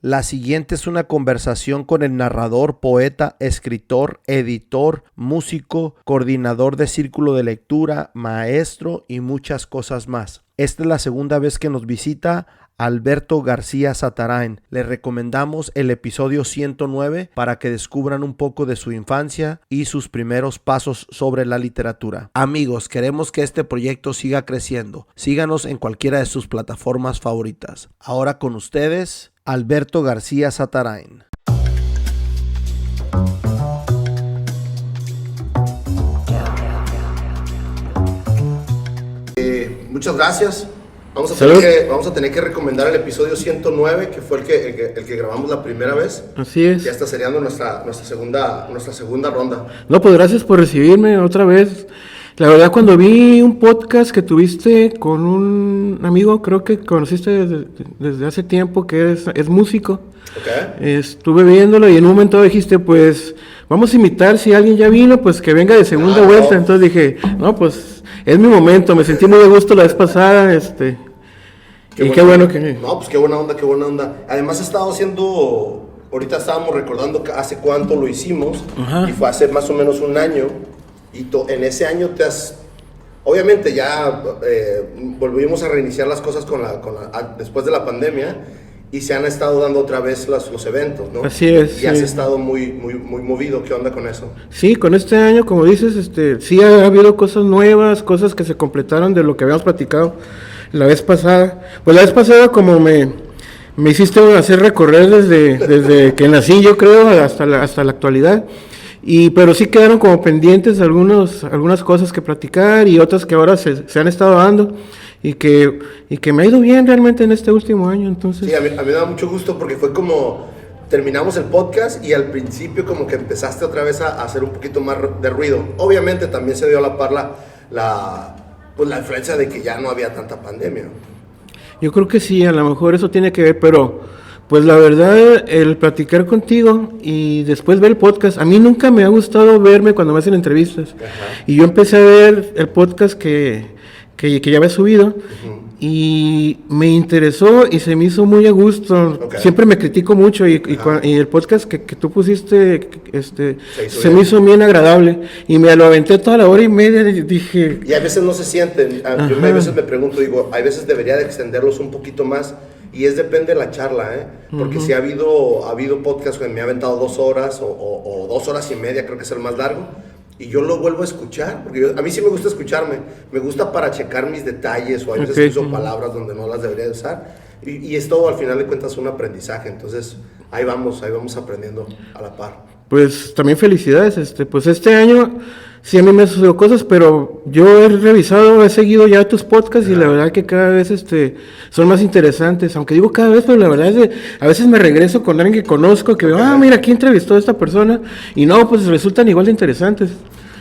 La siguiente es una conversación con el narrador, poeta, escritor, editor, músico, coordinador de círculo de lectura, maestro y muchas cosas más. Esta es la segunda vez que nos visita Alberto García Zatarain. Les recomendamos el episodio 109 para que descubran un poco de su infancia y sus primeros pasos sobre la literatura. Amigos, queremos que este proyecto siga creciendo. Síganos en cualquiera de sus plataformas favoritas. Ahora con ustedes, Alberto García Zatarain. Muchas gracias. Vamos a tener que recomendar el episodio 109, que fue el que grabamos la primera vez. Así es. Ya está sería nuestra segunda ronda. No, pues gracias por recibirme otra vez. La verdad, cuando vi un podcast que tuviste con un amigo, creo que conociste desde hace tiempo, que es músico. Okay. Estuve viéndolo y en un momento dijiste, pues, vamos a invitar, si alguien ya vino, pues que venga de segunda vuelta. No. Entonces dije, no, pues, es mi momento. Me sentí muy de gusto la vez pasada, qué bueno que... No, pues qué buena onda. Además he estado haciendo, ahorita estábamos recordando hace cuánto lo hicimos. Ajá. Y fue hace más o menos un año. Y en ese año obviamente ya volvimos a reiniciar las cosas después de la pandemia y se han estado dando otra vez los eventos, ¿no? Así es. Y has estado muy movido. ¿Qué onda con eso? Sí, con este año, como dices, sí ha habido cosas nuevas, cosas que se completaron de lo que habíamos platicado la vez pasada. Pues la vez pasada como me hiciste hacer recorrer desde que nací, yo creo, hasta la actualidad. Pero sí quedaron como pendientes algunas cosas que platicar y otras que ahora se han estado dando y que me ha ido bien realmente en este último año. Entonces... Sí, a mí me da mucho gusto porque fue como terminamos el podcast y al principio como que empezaste otra vez a hacer un poquito más de ruido. Obviamente también se dio a la par la influencia de que ya no había tanta pandemia. Yo creo que sí, a lo mejor eso tiene que ver, pero pues la verdad, el platicar contigo y después ver el podcast, a mí nunca me ha gustado verme cuando me hacen entrevistas. Ajá. Y yo empecé a ver el podcast que ya había subido. Uh-huh. Y me interesó y se me hizo muy a gusto. Okay. Siempre me critico mucho y el podcast que tú pusiste se me hizo bien agradable y me lo aventé toda la hora y media y dije... Y a veces no se sienten, yo a veces me pregunto, digo, a veces debería de extenderlos un poquito más y depende de la charla, porque si ha habido podcasts que me ha aventado 2 horas o 2 horas y media, creo que es el más largo. Y yo lo vuelvo a escuchar, porque a mí sí me gusta escucharme, me gusta para checar mis detalles o a veces que uso palabras donde no las debería de usar y es todo al final de cuentas un aprendizaje, entonces ahí vamos aprendiendo a la par. Pues también felicidades, pues este año sí a mí me han sucedido cosas, pero yo he seguido ya tus podcasts y la verdad que cada vez son más interesantes, aunque digo cada vez, pero la verdad es que a veces me regreso con alguien que conozco, que veo, mira, aquí entrevistó a esta persona, y no, pues resultan igual de interesantes.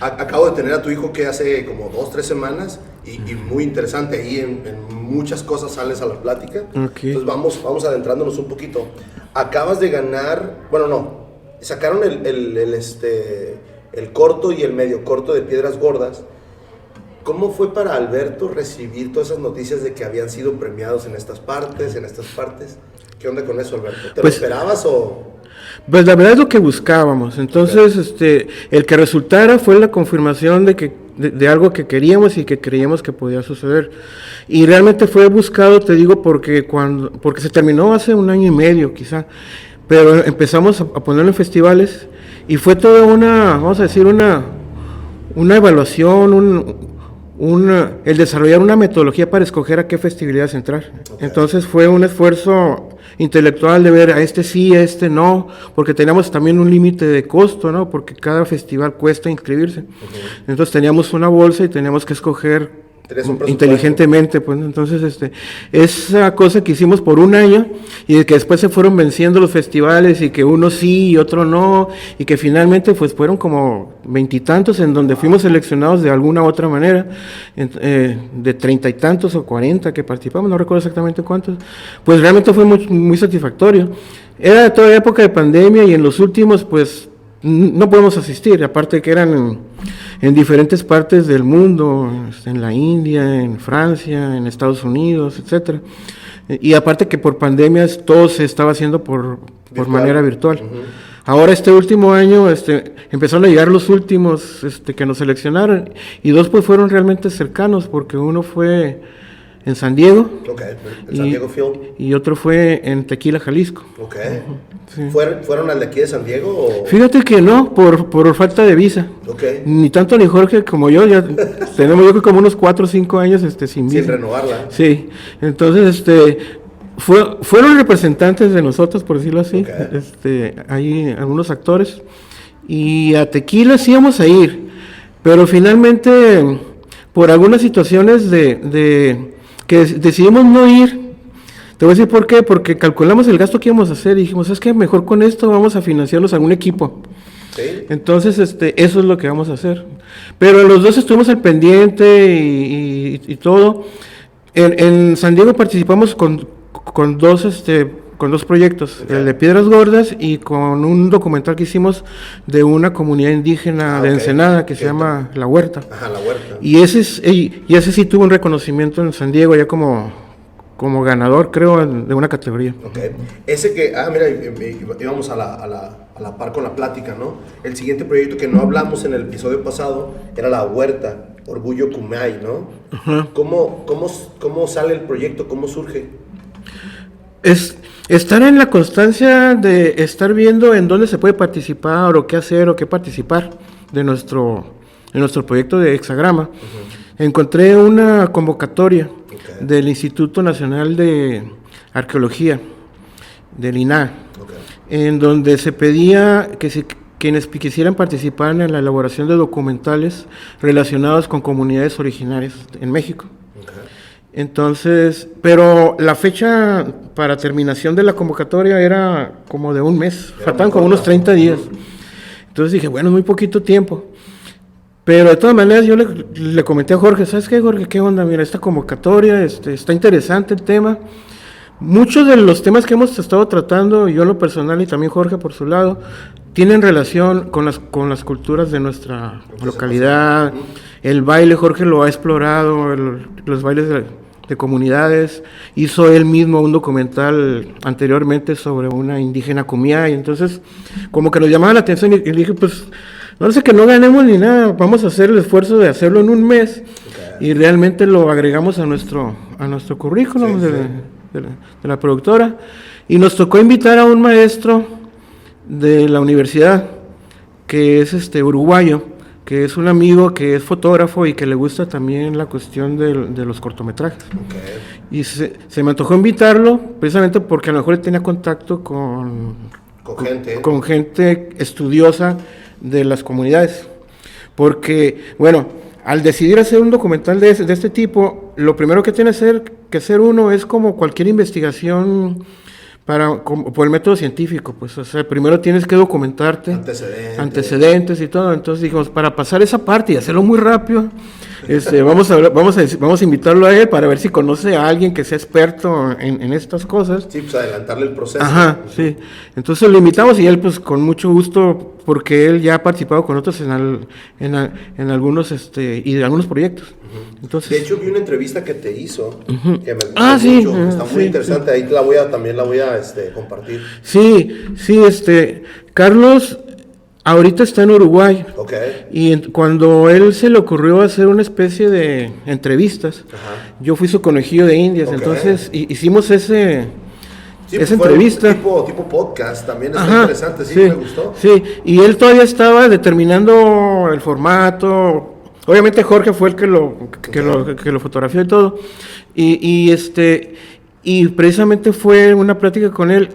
Acabo de tener a tu hijo que hace como 2-3 semanas y muy interesante, ahí en muchas cosas sales a la plática. Okay. Entonces vamos adentrándonos un poquito. Acabas de ganar, sacaron el corto y el medio corto de Piedras Gordas. ¿Cómo fue para Alberto recibir todas esas noticias de que habían sido premiados en estas partes? ¿Qué onda con eso, Alberto? ¿Te lo esperabas o...? Pues la verdad es lo que buscábamos. Entonces, el que resultara fue la confirmación de algo que queríamos y que creíamos que podía suceder. Y realmente fue buscado, te digo, porque se terminó hace 1 año y medio, quizá. Pero empezamos a ponerlo en festivales y fue toda una evaluación, el desarrollar una metodología para escoger a qué festividades entrar. Okay. Entonces fue un esfuerzo intelectual de ver a sí, a no, porque teníamos también un límite de costo, ¿no? Porque cada festival cuesta inscribirse. Okay. Entonces teníamos una bolsa y teníamos que escoger inteligentemente, pues. Entonces esa cosa que hicimos por 1 año y que después se fueron venciendo los festivales y que uno sí y otro no y que finalmente pues fueron como 20 y tantos en donde fuimos seleccionados de alguna u otra manera, de 30 y tantos o 40 que participamos, no recuerdo exactamente cuántos, pues realmente fue muy, muy satisfactorio. Era toda época de pandemia y en los últimos pues no podemos asistir, aparte que eran en diferentes partes del mundo, en la India, en Francia, en Estados Unidos, etcétera. Y aparte que por pandemias todo se estaba haciendo por manera virtual. Ujú. Ahora este último año empezaron a llegar los últimos que nos seleccionaron y 2 pues fueron realmente cercanos porque uno fue en San Diego Ok, en San Diego Field. y otro fue en Tequila, Jalisco. Ok. Sí. ¿Fueron al de aquí de San Diego o...? Fíjate que no, por falta de visa. Ok. Ni tanto ni Jorge como yo, ya tenemos yo creo como unos 4 o 5 años sin visa. Sin renovarla. Sí, entonces fueron representantes de nosotros, por decirlo así, Ok. hay algunos actores, y a Tequila sí íbamos a ir, pero finalmente, por algunas situaciones que decidimos no ir. Te voy a decir por qué, porque calculamos el gasto que íbamos a hacer y dijimos, es que mejor con esto vamos a financiarnos algún equipo. Sí. Entonces, eso es lo que vamos a hacer. Pero los dos estuvimos al pendiente y todo. En San Diego participamos con dos proyectos, Ok. el de Piedras Gordas y con un documental que hicimos de una comunidad indígena de ok. Ensenada que se ¿Qué llama La Huerta. Ajá, la huerta. Y ese sí tuvo un reconocimiento en San Diego ya como ganador, creo, de una categoría. Ok. Ese que, mira, íbamos a la par con la plática, ¿no? El siguiente proyecto que no hablamos en el episodio pasado era La Huerta, Orgullo Kumai, ¿no? Ajá. ¿Cómo sale el proyecto? ¿Cómo surge? Es estar en la constancia de estar viendo en dónde se puede participar o qué hacer o qué participar de nuestro proyecto de Hexagrama. Encontré una convocatoria del Instituto Nacional de Arqueología, del INAH, en donde se pedía que quienes quisieran participar en la elaboración de documentales relacionados con comunidades originarias en México. Entonces, pero la fecha para terminación de la convocatoria era como de un mes, faltaban como unos 30 días. Entonces dije, bueno, es muy poquito tiempo. Pero de todas maneras yo le comenté a Jorge, ¿sabes qué, Jorge? ¿Qué onda? Mira, esta convocatoria, está interesante el tema. Muchos de los temas que hemos estado tratando, yo en lo personal y también Jorge por su lado, tienen relación con las culturas de nuestra localidad. El baile, Jorge lo ha explorado, los bailes de comunidades. Hizo él mismo un documental anteriormente sobre una indígena Kumiai. Entonces, como que nos llamaba la atención y le dije, pues, no sé que no ganemos ni nada, vamos a hacer el esfuerzo de hacerlo en un mes. Y realmente lo agregamos a nuestro currículum de la productora. Y nos tocó invitar a un maestro de la universidad, que es uruguayo, que es un amigo que es fotógrafo y que le gusta también la cuestión de los cortometrajes. Y se me antojó invitarlo, precisamente porque a lo mejor él tenía contacto con gente estudiosa de las comunidades. Porque, bueno, al decidir hacer un documental de este tipo, lo primero que tiene que hacer uno es como cualquier investigación por el método científico, pues, o sea, primero tienes que documentarte antecedentes y todo. Entonces dijimos, para pasar esa parte y hacerlo muy rápido, vamos a invitarlo a él para ver si conoce a alguien que sea experto en estas cosas. Sí, pues adelantarle el proceso. Ajá, sí. Entonces lo invitamos y él, pues, con mucho gusto, porque él ya ha participado con otros en algunos y de algunos proyectos. Entonces, de hecho, vi una entrevista que te hizo, que me gustó sí, mucho, está muy interesante, ahí también la voy a compartir. Sí, Carlos ahorita está en Uruguay. Y cuando él se le ocurrió hacer una especie de entrevistas, yo fui su conejillo de indias, entonces hicimos esa entrevista. Tipo podcast, también está interesante, sí, me gustó. Sí, y él todavía estaba determinando el formato. Obviamente Jorge fue el que lo fotografió y todo. Y precisamente fue una plática con él,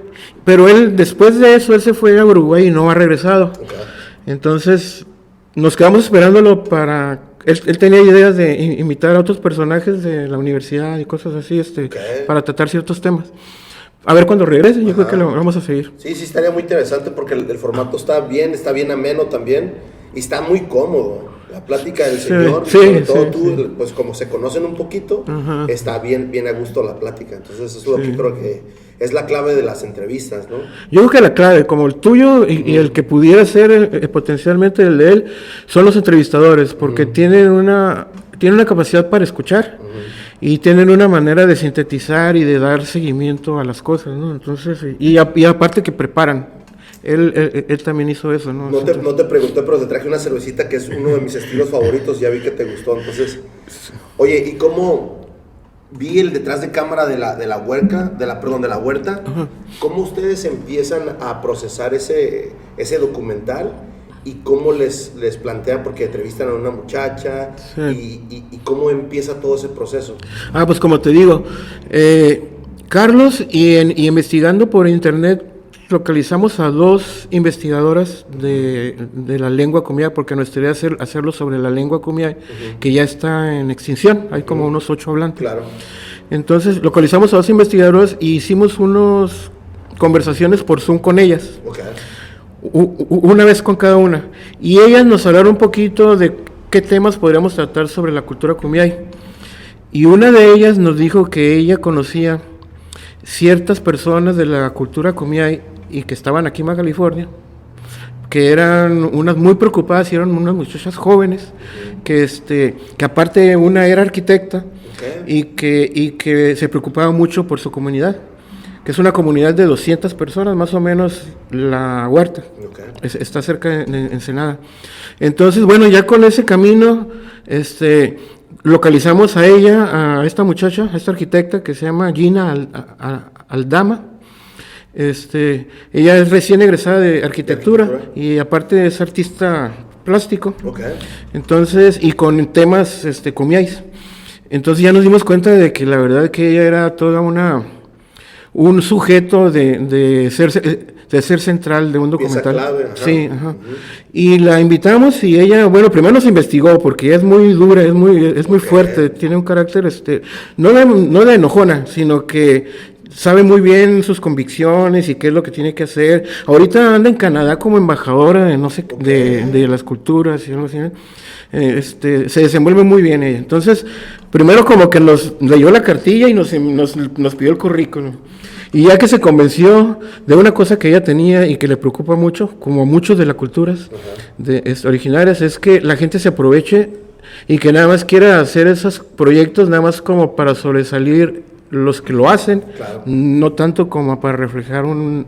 pero él después de eso, él se fue a Uruguay y no ha regresado. Entonces, nos quedamos esperándolo él tenía ideas de invitar a otros personajes de la universidad y cosas así, para tratar ciertos temas. A ver cuando regrese, yo creo que lo vamos a seguir. Sí, estaría muy interesante porque el formato está bien ameno también, y está muy cómodo. La plática del señor, sobre todo tú, pues como se conocen un poquito, está bien a gusto la plática. Entonces eso es lo que creo que es la clave de las entrevistas, ¿no? Yo creo que la clave, como el tuyo y el que pudiera ser potencialmente el de él, son los entrevistadores, porque tienen una capacidad para escuchar y tienen una manera de sintetizar y de dar seguimiento a las cosas, ¿no? Entonces, y aparte que preparan. Él también hizo eso, ¿no? No te pregunté, pero te traje una cervecita que es uno de mis estilos favoritos, ya vi que te gustó, entonces... Oye, ¿y cómo vi el detrás de cámara de la huerta? Ajá. ¿Cómo ustedes empiezan a procesar ese documental? ¿Y cómo les plantean? Porque entrevistan a una muchacha, sí. y cómo empieza todo ese proceso. Pues como te digo, Carlos, y investigando por internet, localizamos a 2 investigadoras de la lengua kumiai, porque nuestra idea es hacerlo sobre la lengua kumiai, que ya está en extinción, hay como unos 8 hablantes. Claro. Entonces localizamos a 2 investigadoras y hicimos unas conversaciones por Zoom con ellas. Okay. Una vez con cada una, y ellas nos hablaron un poquito de qué temas podríamos tratar sobre la cultura kumiai, y una de ellas nos dijo que ella conocía ciertas personas de la cultura kumiai y que estaban aquí en Baja California, que eran unas muy preocupadas y eran unas muchachas jóvenes, que aparte una era arquitecta, y que se preocupaba mucho por su comunidad, que es una comunidad de 200 personas, más o menos, la huerta. Okay. Está cerca de Ensenada. Entonces, bueno, ya con ese camino, localizamos a ella, a esta muchacha, a esta arquitecta que se llama Gina Aldama. Ella es recién egresada de arquitectura y aparte es artista plástico. Okay. Entonces, y con temas kumiais. Entonces ya nos dimos cuenta de que la verdad que ella era toda un sujeto de ser central de un documental. Clave, ajá. Sí, ajá. Uh-huh. Y la invitamos y ella, bueno, primero nos investigó porque ella es muy dura, es muy fuerte, tiene un carácter, no de enojona, sino que sabe muy bien sus convicciones y qué es lo que tiene que hacer. Ahorita anda en Canadá como embajadora de, no sé, de las culturas y algo así, ¿no? Se desenvuelve muy bien ella. Entonces, primero como que nos leyó la cartilla y nos pidió el currículum. Y ya que se convenció de una cosa que ella tenía y que le preocupa mucho, como a muchos de las culturas originarias, es que la gente se aproveche y que nada más quiera hacer esos proyectos nada más como para sobresalir los que lo hacen, claro, no tanto como para reflejar un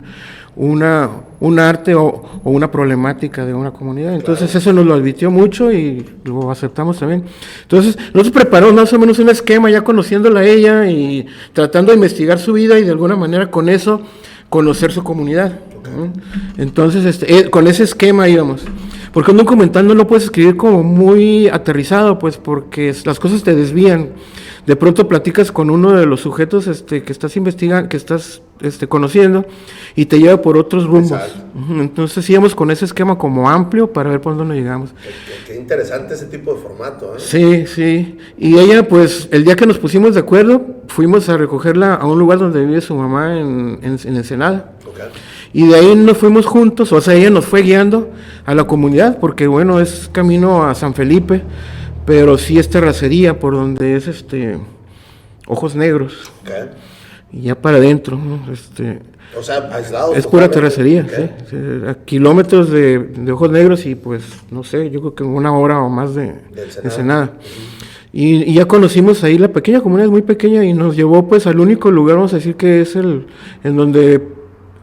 arte o una problemática de una comunidad. Entonces, claro, eso nos lo advirtió mucho y lo aceptamos también. Entonces, nosotros preparamos más o menos un esquema ya conociéndola a ella y tratando de investigar su vida y de alguna manera con eso conocer su comunidad. Okay. Entonces, con ese esquema íbamos. Porque un documental no lo puedes escribir como muy aterrizado, pues porque las cosas te desvían. De pronto platicas con uno de los sujetos que estás investigando, que estás conociendo, y te lleva por otros rumbos. Entonces íbamos con ese esquema como amplio para ver por dónde llegamos. Qué interesante ese tipo de formato, ¿eh? Sí, sí. Y ella, pues, el día que nos pusimos de acuerdo, fuimos a recogerla a un lugar donde vive su mamá en Ensenada. Okay. Y de ahí nos fuimos juntos, o sea, ella nos fue guiando a la comunidad, porque bueno, es camino a San Felipe, pero sí es terracería por donde es Ojos Negros. Okay. Y ya para adentro, ¿no? O sea, aislado. Es pura terracería, okay, sí, a kilómetros de Ojos Negros y pues, no sé, yo creo que 1 hora o más de Ensenada. Y ya conocimos ahí la pequeña comunidad, muy pequeña, y nos llevó pues al único lugar, vamos a decir que es en donde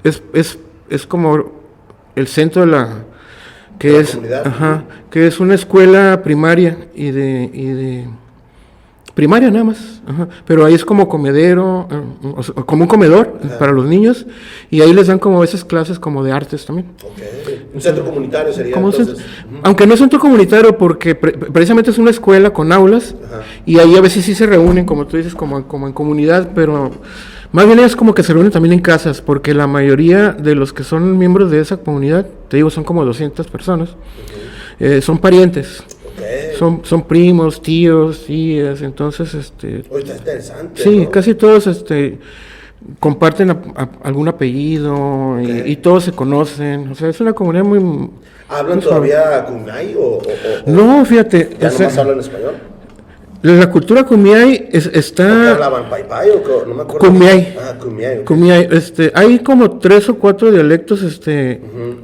es como el centro de la que es una escuela primaria y de primaria nada más, pero ahí es como comedero, como un comedor para los niños, y ahí les dan como esas clases como de artes también. Okay. Un centro comunitario sería como entonces. Aunque no es centro comunitario porque precisamente es una escuela con aulas, y ahí a veces sí se reúnen, como tú dices, como en comunidad, pero más bien es como que se reúnen también en casas, porque la mayoría de los que son miembros de esa comunidad, te digo, son como 200 personas, son parientes. Okay. Son primos, tíos, tías, entonces, Oye, está interesante, sí, ¿no? casi todos, comparten algún apellido, okay, y todos se conocen, o sea, es una comunidad muy... ¿Hablan todavía kumiai o...? No, fíjate... ¿Ya nomás hablan español? La cultura Kumiai ¿Qué está... hablaban? ¿Pai o no me acuerdo? Kumiai. Kumiai. Ok. Kumiai, hay como 3 o 4 dialectos,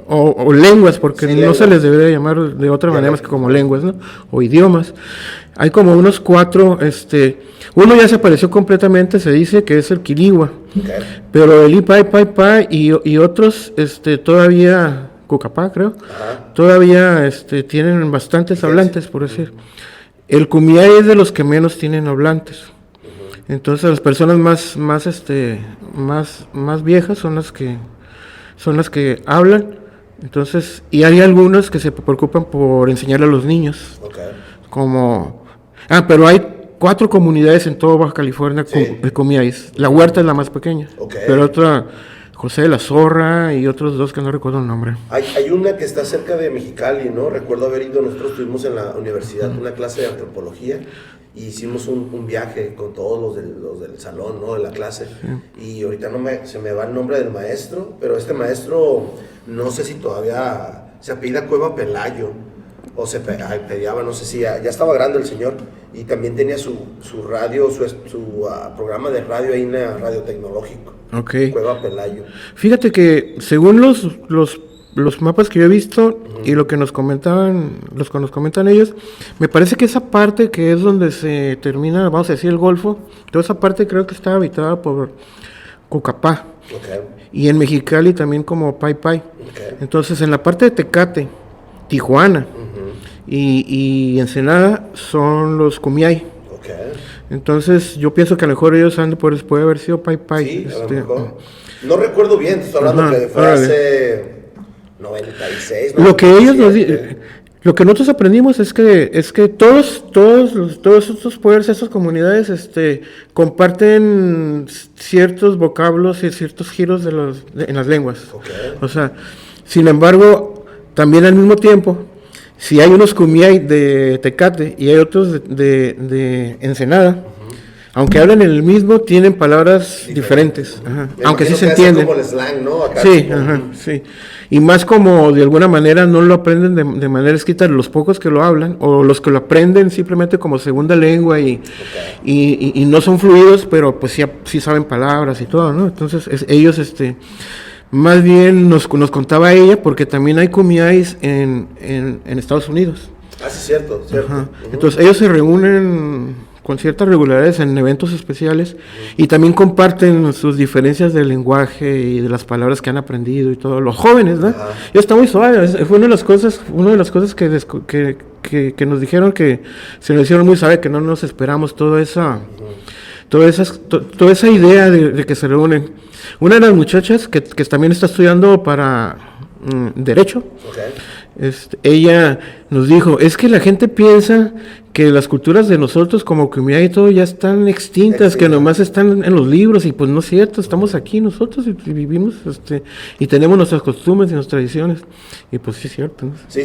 o lenguas, porque Sí, no lenguas. se les debería llamar de otra manera más que como lenguas, ¿no? O idiomas. Hay como unos 4, uno ya desapareció completamente, se dice que es el Quiliwa, Ok. pero el Ipai, Pai, Pai y otros, todavía, Cucapá creo, Ajá. todavía, tienen bastantes hablantes, por decir. El Kumiai es de los que menos tienen hablantes. Entonces las personas más viejas son las que hablan. Entonces, y hay algunos que se preocupan por enseñarle a los niños, Ok. pero hay 4 comunidades en toda Baja California Sí. de Kumiais. La Huerta es la más pequeña, Ok. pero otra, José de la Zorra y otros 2 que no recuerdo el nombre. Hay una que está cerca de Mexicali, ¿no? Recuerdo haber ido, nosotros tuvimos en la universidad una clase de antropología y hicimos un viaje con todos los del salón, ¿no? De la clase. Y ahorita se me va el nombre del maestro, pero este maestro no sé si todavía se apellida Cueva Pelayo o se peleaba, no sé si ya estaba grande el señor y también tenía su radio, su programa de radio ahí en el Radio Tecnológico. Ok. Cueva Pelayo. Fíjate que según los mapas que yo he visto y lo que nos comentan ellos, me parece que esa parte que es donde se termina, vamos a decir, el Golfo, toda esa parte creo que está habitada por Cucapá. Ok. Y en Mexicali también como Pai Pai. Ok. Entonces en la parte de Tecate, Tijuana y Ensenada son los Kumiai. Ok. Entonces yo pienso que a lo mejor ellos puede haber sido Pai Pai. Sí, a lo mejor. No recuerdo bien, estoy hablando Ajá, que fue órale. hace 96. Lo que ellos 97. lo que nosotros aprendimos es que todos estos pueblos, estas comunidades, comparten ciertos vocablos y ciertos giros en las lenguas. Ok. O sea, sin embargo, también al mismo tiempo, si hay unos Kumiai de Tecate y hay otros de Ensenada, aunque hablan en el mismo, tienen palabras diferentes. Ajá. Me Aunque sí imagino se que entienden. como el slang, ¿no? Acá Sí, como- ajá, sí. Y más como de alguna manera no lo aprenden de manera escrita, los pocos que lo hablan, o los que lo aprenden simplemente como segunda lengua y no son fluidos, pero pues sí saben palabras y todo, ¿no? Entonces ellos, más bien nos contaba ella, porque también hay Kumiais en Estados Unidos. Ah, sí, cierto, cierto. Ajá. Entonces ellos se reúnen con ciertas regularidades en eventos especiales y también comparten sus diferencias del lenguaje y de las palabras que han aprendido y todo. Los jóvenes, ¿no? Ajá. Y está muy suave. Fue una de las cosas que nos dijeron que se nos hicieron muy suave, que no nos esperamos toda esa idea de que se reúnen. Una de las muchachas que también está estudiando para Derecho, Ok. ella nos dijo, es que la gente piensa que las culturas de nosotros como Kumiai y todo ya están extintas, que nomás están en los libros, y pues no es cierto, estamos aquí nosotros y vivimos, y tenemos nuestras costumbres y nuestras tradiciones, y pues sí es cierto, ¿no? Sí,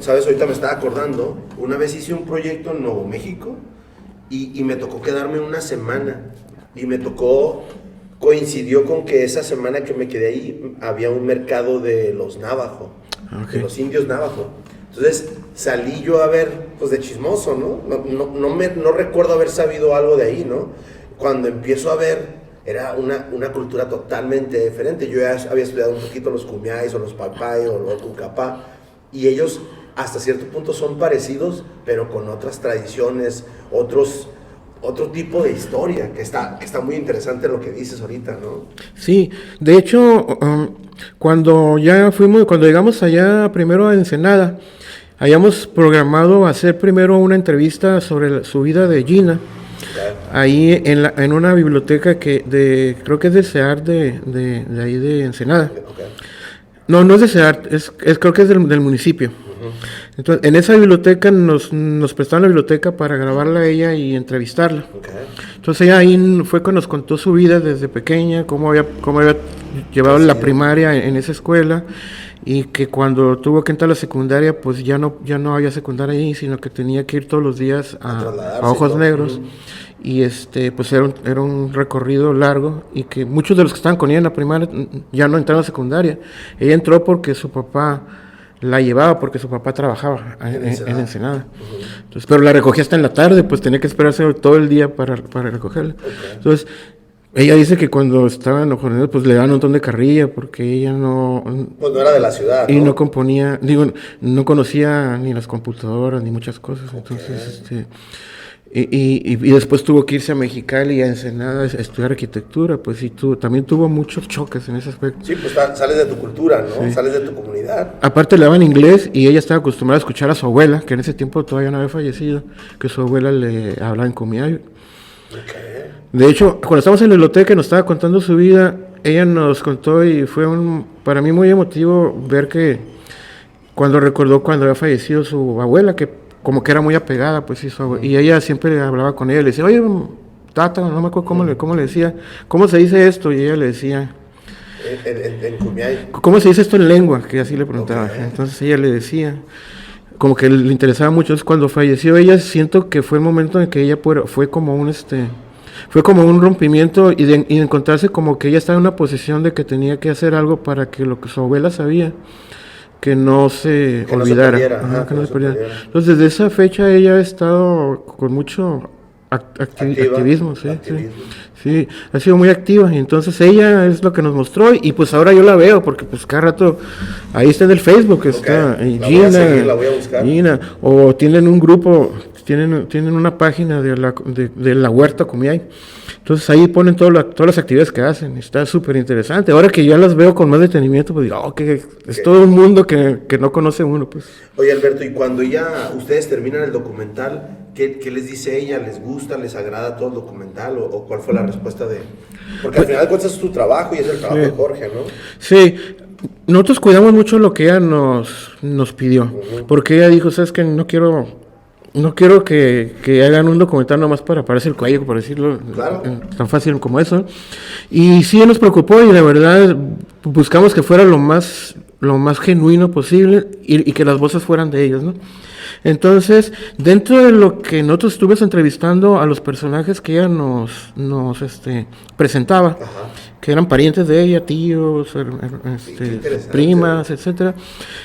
sabes, ahorita me estaba acordando, una vez hice un proyecto en Nuevo México y me tocó quedarme una semana y coincidió con que esa semana que me quedé ahí había un mercado de los Navajo, Ok. de los indios Navajo. Entonces salí yo a ver, pues de chismoso, ¿no? No recuerdo haber sabido algo de ahí, ¿no? Cuando empiezo a ver, era una cultura totalmente diferente. Yo ya había estudiado un poquito los Kumiais o los Papay o los Cucapá, y ellos hasta cierto punto son parecidos, pero con otras tradiciones, otro tipo de historia, que está muy interesante lo que dices ahorita, ¿no? Sí, de hecho, cuando llegamos allá primero a Ensenada, habíamos programado hacer primero una entrevista sobre su vida de Gina, ahí en una biblioteca creo que es de SEAR de ahí de Ensenada. Okay. No es de SEAR, creo que es del municipio. Entonces, en esa biblioteca nos prestaron la biblioteca para grabarla a ella y entrevistarla. Okay. Entonces ella ahí fue cuando nos contó su vida desde pequeña, cómo había llevado la primaria en esa escuela, y que cuando tuvo que entrar a la secundaria, pues ya no había secundaria ahí, sino que tenía que ir todos los días a Ojos Negros. Y pues era un recorrido largo, y que muchos de los que estaban con ella en la primaria ya no entraron a la secundaria. Ella entró porque su papá la llevaba porque su papá trabajaba en Ensenada. Entonces, pero la recogía hasta en la tarde, pues tenía que esperarse todo el día para recogerla. Entonces, ella dice que cuando estaba en los jornaleros, pues le daban un montón de carrilla porque ella no... Pues no era de la ciudad, y no componía, digo, no conocía ni las computadoras ni muchas cosas. Entonces, y después tuvo que irse a Mexicali y a Ensenada a estudiar arquitectura, pues sí, también tuvo muchos choques en ese aspecto. Sí, pues sales de tu cultura, ¿no? Sí. Sales de tu comunidad. Aparte le daban inglés y ella estaba acostumbrada a escuchar a su abuela, que en ese tiempo todavía no había fallecido, que su abuela le hablaba en Kumeyayo. De hecho, cuando estábamos en la biblioteca y nos estaba contando su vida, ella nos contó y fue para mí muy emotivo ver que cuando recordó cuando había fallecido su abuela, que como que era muy apegada, pues sí, y ella siempre hablaba con ella, le decía, oye, tata, no me acuerdo cómo le decía, ¿cómo se dice esto? Y ella le decía, en Kumeyayo, ¿cómo se dice esto en lengua? Que así le preguntaba. Entonces ella le decía, como que le interesaba mucho. Entonces cuando falleció ella, siento que fue el momento en que ella fue como un rompimiento y de encontrarse como que ella estaba en una posición de que tenía que hacer algo para que lo que su abuela sabía, que no se olvidara. Que no se perdiera. Entonces, desde esa fecha ella ha estado con mucho activismo, sí, ha sido muy activa. Y entonces ella es lo que nos mostró y pues ahora yo la veo porque pues cada rato ahí está en el Facebook, está la voy a buscar. Gina, o tienen un grupo, tienen una página de la Huerta Kumeyayo. Entonces ahí ponen todas las actividades que hacen, está súper interesante. Ahora que ya las veo con más detenimiento, pues digo, que es todo un mundo que no conoce uno, pues. Oye, Alberto, y cuando ya ustedes terminan el documental, ¿qué les dice ella? ¿Les gusta, les agrada todo el documental? ¿O cuál fue la respuesta de...? Porque al final de cuentas es tu trabajo y es el trabajo de Jorge, ¿no? Sí, nosotros cuidamos mucho lo que ella nos pidió, porque ella dijo, ¿sabes qué? No quiero que hagan un documental nomás para pararse el cuello, por decirlo, tan fácil como eso. Y sí nos preocupó y la verdad buscamos que fuera lo más genuino posible y que las voces fueran de ellos, ¿no? Entonces, dentro de lo que nosotros estuvimos entrevistando a los personajes que ella nos presentaba, que eran parientes de ella, tíos, primas, etcétera.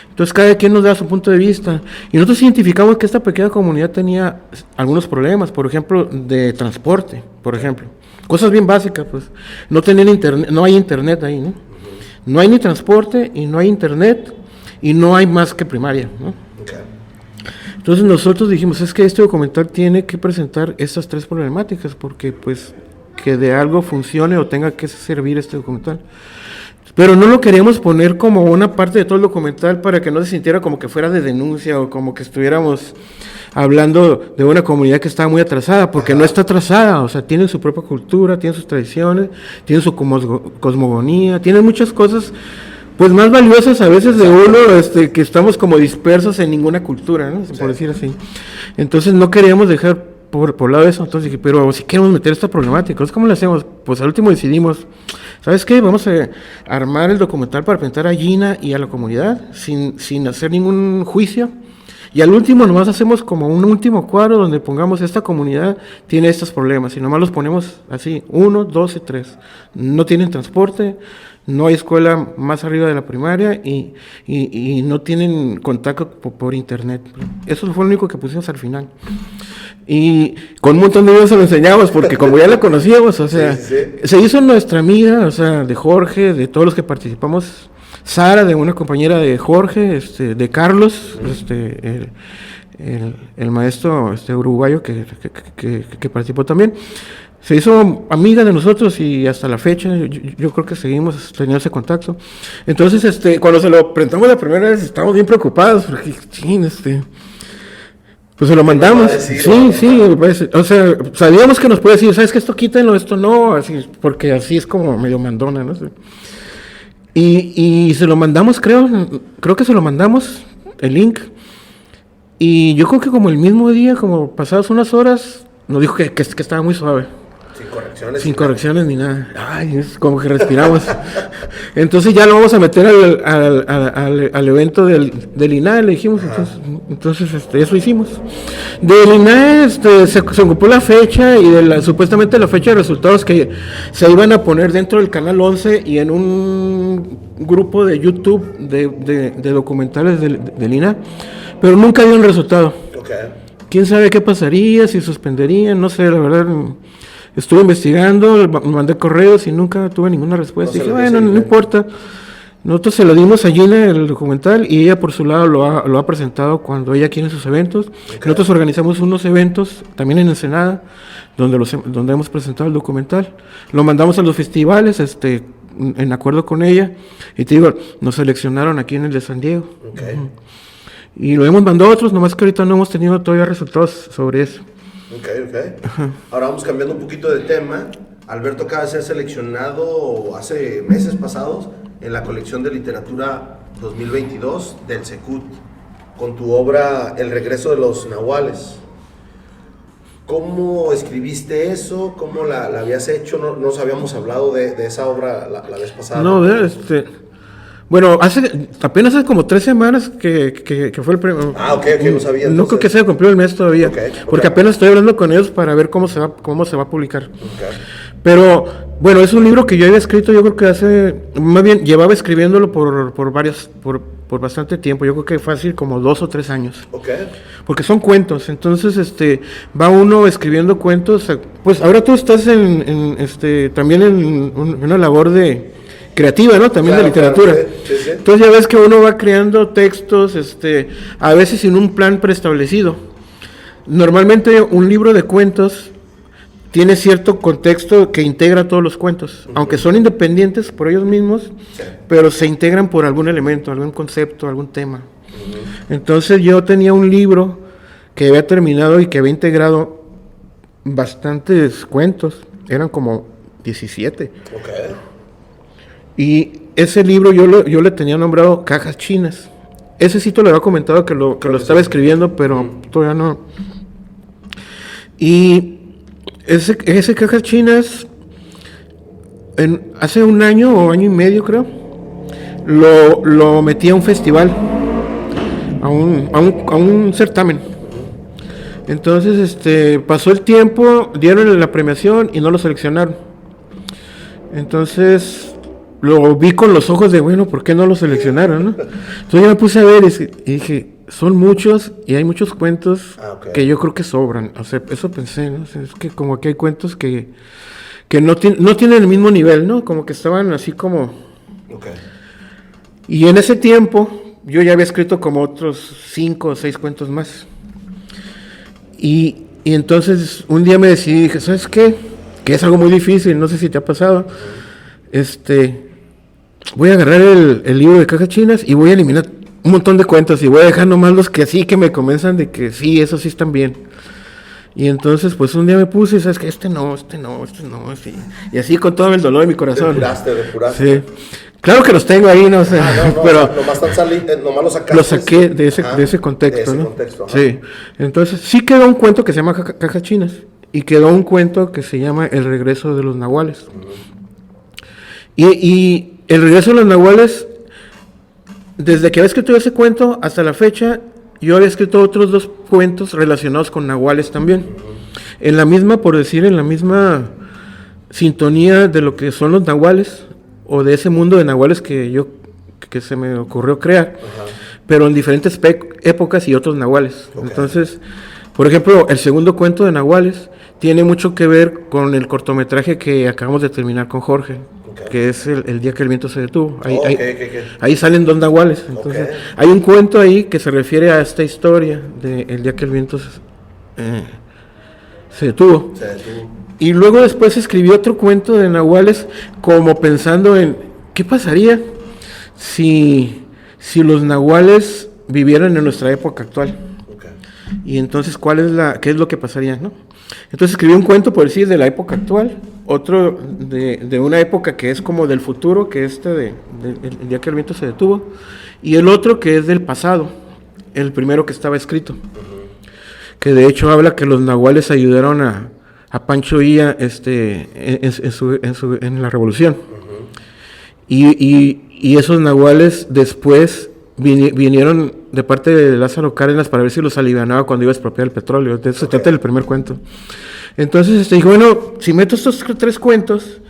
Entonces cada quien nos da su punto de vista y nosotros identificamos que esta pequeña comunidad tenía algunos problemas, por ejemplo, de transporte, por ejemplo, cosas bien básicas, pues no tenían internet, no hay internet ahí, ¿no? No hay ni transporte y no hay internet y no hay más que primaria, ¿no? Entonces nosotros dijimos, es que este documental tiene que presentar estas tres problemáticas porque pues que de algo funcione o tenga que servir este documental. Pero no lo queríamos poner como una parte de todo el documental para que no se sintiera como que fuera de denuncia o como que estuviéramos hablando de una comunidad que estaba muy atrasada, porque no está atrasada, o sea, tienen su propia cultura, tienen sus tradiciones, tienen su cosmogonía, tienen muchas cosas pues más valiosas a veces de uno, que estamos como dispersos en ninguna cultura, ¿no? Por decir así. Entonces no queríamos dejar por lado eso, entonces dije, pero si queremos meter esta problemática, entonces ¿cómo lo hacemos? Pues al último decidimos, ¿sabes qué? Vamos a armar el documental para presentar a Gina y a la comunidad, sin hacer ningún juicio, y al último nomás hacemos como un último cuadro donde pongamos esta comunidad tiene estos problemas, y nomás los ponemos así, 1, 2 y 3, no tienen transporte, no hay escuela más arriba de la primaria y no tienen contacto por internet. Eso fue lo único que pusimos al final. Y con un montón de videos se lo enseñamos porque como ya la conocíamos, o sea, se hizo nuestra amiga, o sea, de Jorge, de todos los que participamos, Sara, de una compañera de Jorge, de Carlos, el maestro uruguayo que participó también. Se hizo amiga de nosotros y hasta la fecha yo creo que seguimos teniendo ese contacto. Entonces, cuando se lo presentamos la primera vez, estábamos bien preocupados porque, pues se lo mandamos. Sí, pues, o sea, sabíamos que nos puede decir, ¿sabes qué? Esto quítenlo, esto no, así, porque así es como medio mandona, ¿no? Y se lo mandamos, creo que se lo mandamos, el link. Y yo creo que como el mismo día, como pasadas unas horas, nos dijo que estaba muy suave. Sin correcciones ni nada. Ay, es como que respiramos. Entonces ya lo vamos a meter al evento del INAE, le dijimos. Entonces eso hicimos. Del INAE se ocupó la fecha y supuestamente la fecha de resultados que se iban a poner dentro del canal 11 y en un grupo de YouTube de documentales del INAE, pero nunca dio un resultado. ¿Quién sabe qué pasaría, si suspenderían? No sé, la verdad. Estuve investigando, mandé correos y nunca tuve ninguna respuesta. Y dije, bueno, no importa. Nosotros se lo dimos a Gina el documental y ella por su lado lo ha presentado cuando ella quiere sus eventos. Nosotros organizamos unos eventos también en Ensenada donde hemos presentado el documental. Lo mandamos a los festivales en acuerdo con ella. Y te digo, nos seleccionaron aquí en el de San Diego. Y lo hemos mandado a otros, nomás que ahorita no hemos tenido todavía resultados sobre eso. Ahora vamos cambiando un poquito de tema. Alberto acaba de ser seleccionado hace meses pasados en la colección de literatura 2022 del Secut con tu obra El regreso de los nahuales. ¿Cómo escribiste eso? ¿Cómo la habías hecho? No nos habíamos hablado de esa obra la vez pasada. No, bueno, apenas hace como 3 semanas que fue el premio. Ok, no sabía. No creo que se haya cumplido el mes todavía, porque apenas estoy hablando con ellos para ver cómo se va a publicar. Pero, bueno, es un libro que yo había escrito, yo creo que más bien, llevaba escribiéndolo por bastante tiempo, yo creo que fácil como 2 o 3 años. Porque son cuentos, entonces, va uno escribiendo cuentos, pues ahora tú estás también en una labor creativa, ¿no? También de literatura. Sí. Entonces ya ves que uno va creando textos, a veces sin un plan preestablecido. Normalmente un libro de cuentos tiene cierto contexto que integra todos los cuentos, aunque son independientes por ellos mismos, pero se integran por algún elemento, algún concepto, algún tema. Entonces yo tenía un libro que había terminado y que había integrado bastantes cuentos, eran como 17. Y ese libro yo le tenía nombrado Cajas Chinas. Ese sí te lo había comentado que lo estaba escribiendo, pero todavía no. Y ese Cajas Chinas, hace 1 año o año y medio creo, lo metí a un festival, a un certamen. Entonces pasó el tiempo, dieron la premiación y no lo seleccionaron. Entonces lo vi con los ojos de, bueno, ¿por qué no lo seleccionaron, no? Entonces yo me puse a ver y dije, son muchos y hay muchos cuentos que yo creo que sobran. O sea, eso pensé, ¿no? O sea, es que como que hay cuentos que no tienen el mismo nivel, ¿no? Como que estaban así como... Y en ese tiempo yo ya había escrito como otros 5 o 6 cuentos más. Y entonces un día me decidí, dije, ¿sabes qué? Que es algo muy difícil, no sé si te ha pasado. Voy a agarrar el libro de Cajas Chinas y voy a eliminar un montón de cuentos y voy a dejar nomás los que sí que me convenzan de que sí, esos sí están bien. Y entonces pues un día me puse, ¿sabes qué? Este no, sí. Y así con todo el dolor de mi corazón. Depuraste. Sí. Claro que los tengo ahí, no sé, pero nomás los sacaste. Los saqué de ese contexto, ¿no? Sí. Entonces sí quedó un cuento que se llama Cajas Chinas y quedó un cuento que se llama El regreso de los nahuales. Y El regreso de los nahuales, desde que había escrito ese cuento hasta la fecha, yo había escrito otros 2 cuentos relacionados con nahuales también. En la misma sintonía de lo que son los nahuales, o de ese mundo de nahuales que se me ocurrió crear, pero en diferentes épocas y otros nahuales. Entonces, por ejemplo, el segundo cuento de nahuales tiene mucho que ver con el cortometraje que acabamos de terminar con Jorge, que es el día que el viento se detuvo. Ahí salen 2 nahuales. Entonces, hay un cuento ahí que se refiere a esta historia de el día que el viento se detuvo. Y luego después escribí otro cuento de nahuales como pensando en qué pasaría si los nahuales vivieran en nuestra época actual. Y entonces, ¿qué es lo que pasaría, no? Entonces escribí un cuento, por decir, de la época actual, otro de una época que es como del futuro, que es el día que el viento se detuvo, y el otro que es del pasado, el primero que estaba escrito, que de hecho habla que los nahuales ayudaron a Pancho Villa en la Revolución. Y esos nahuales después vinieron de parte de Lázaro Cárdenas para ver si los alivianaba cuando iba a expropiar el petróleo. De eso se trata el primer cuento. Entonces dijo, bueno, si meto estos 3 cuentos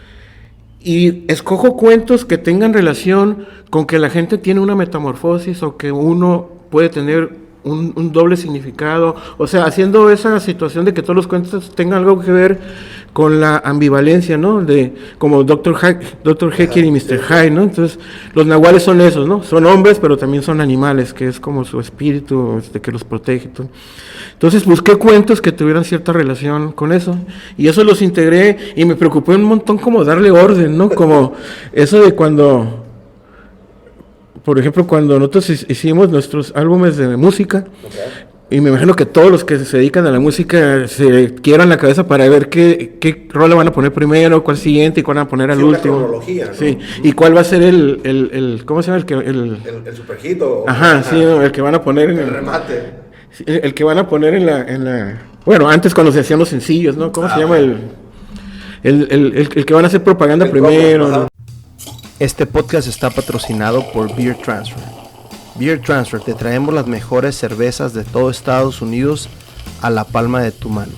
y escojo cuentos que tengan relación con que la gente tiene una metamorfosis o que uno puede tener un doble significado, o sea, haciendo esa situación de que todos los cuentos tengan algo que ver con la ambivalencia, ¿no? De como Dr. Jekyll y Mr. Hyde, ¿no? Entonces, los nahuales son esos, ¿no? Son hombres, pero también son animales, que es como su espíritu, que los protege. Todo. Entonces, busqué cuentos que tuvieran cierta relación con eso, y eso los integré, y me preocupé un montón como darle orden, ¿no? Como eso de cuando... Por ejemplo, cuando nosotros hicimos nuestros álbumes de música, y me imagino que todos los que se dedican a la música se quiebran la cabeza para ver qué rola van a poner primero, cuál siguiente y cuál van a poner al último. Cronología, ¿no? Sí, y cuál va a ser el ¿cómo se llama? El superhit o... Ajá, sí, no, el que van a poner en el remate. El que van a poner en la... Bueno, antes cuando se hacían los sencillos, ¿no? ¿Cómo se llama? El que van a hacer propaganda primero, ¿no? Este podcast está patrocinado por Beer Transfer. Beer Transfer, te traemos las mejores cervezas de todo Estados Unidos a la palma de tu mano.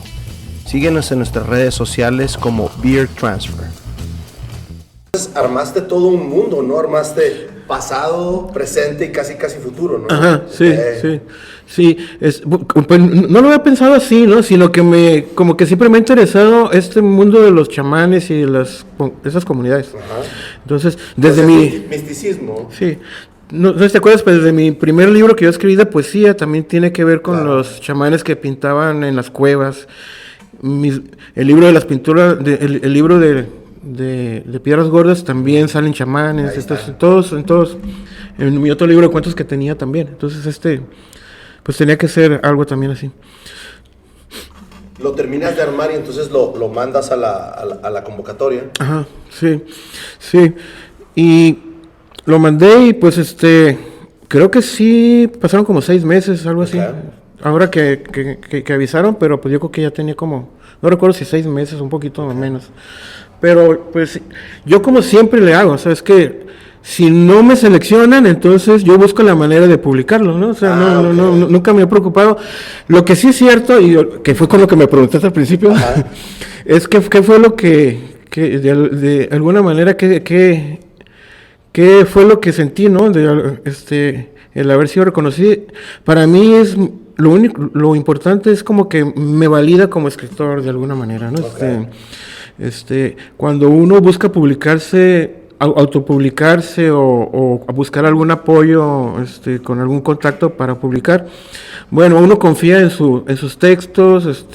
Síguenos en nuestras redes sociales como Beer Transfer. Entonces, armaste todo un mundo, ¿no? Armaste pasado, presente y casi futuro, ¿no? Ajá, sí. Pues, no lo había pensado así, ¿no? Sino que como que siempre me ha interesado este mundo de los chamanes y de esas comunidades. Ajá. Entonces, desde misticismo. Sí. No te acuerdas, pues desde mi primer libro que yo escribí de poesía también tiene que ver con los chamanes que pintaban en las cuevas. El libro de las pinturas, el libro de Piedras Gordas también salen chamanes, entonces, en todos, en mi otro libro de cuentos que tenía también. Entonces pues tenía que ser algo también así. Lo terminas de armar y entonces lo mandas a la convocatoria. Ajá, sí. Y lo mandé y pues creo que sí, pasaron como 6 meses, algo así. Ahora que avisaron, pero pues yo creo que ya tenía como, no recuerdo si 6 meses, un poquito menos. Pero pues yo como siempre le hago, o sea, es que si no me seleccionan, entonces yo busco la manera de publicarlo, ¿no? O sea, nunca me he preocupado. Lo que sí es cierto, y que fue con lo que me preguntaste al principio, es que fue lo que de alguna manera, ¿qué fue lo que sentí, ¿no? El haber sido reconocido. Para mí es lo importante es como que me valida como escritor de alguna manera, ¿no? Cuando uno busca publicarse, autopublicarse o buscar algún apoyo con algún contacto para publicar, bueno, uno confía en sus textos.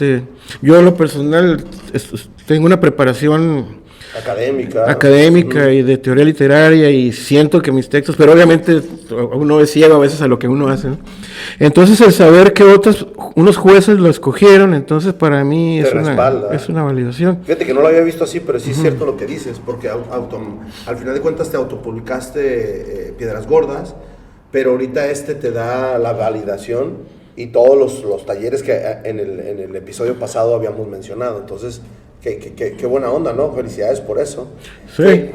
Yo en lo personal tengo una preparación académica y de teoría literaria y siento que mis textos, pero obviamente uno es ciego a veces a lo que uno hace, ¿no? Entonces el saber que unos jueces lo escogieron, entonces para mí es una validación. Fíjate que no lo había visto así, pero sí es cierto lo que dices, porque al final de cuentas te autopublicaste Piedras Gordas, pero ahorita te da la validación y todos los talleres que en el episodio pasado habíamos mencionado, entonces qué buena onda, ¿no? Felicidades por eso. Sí.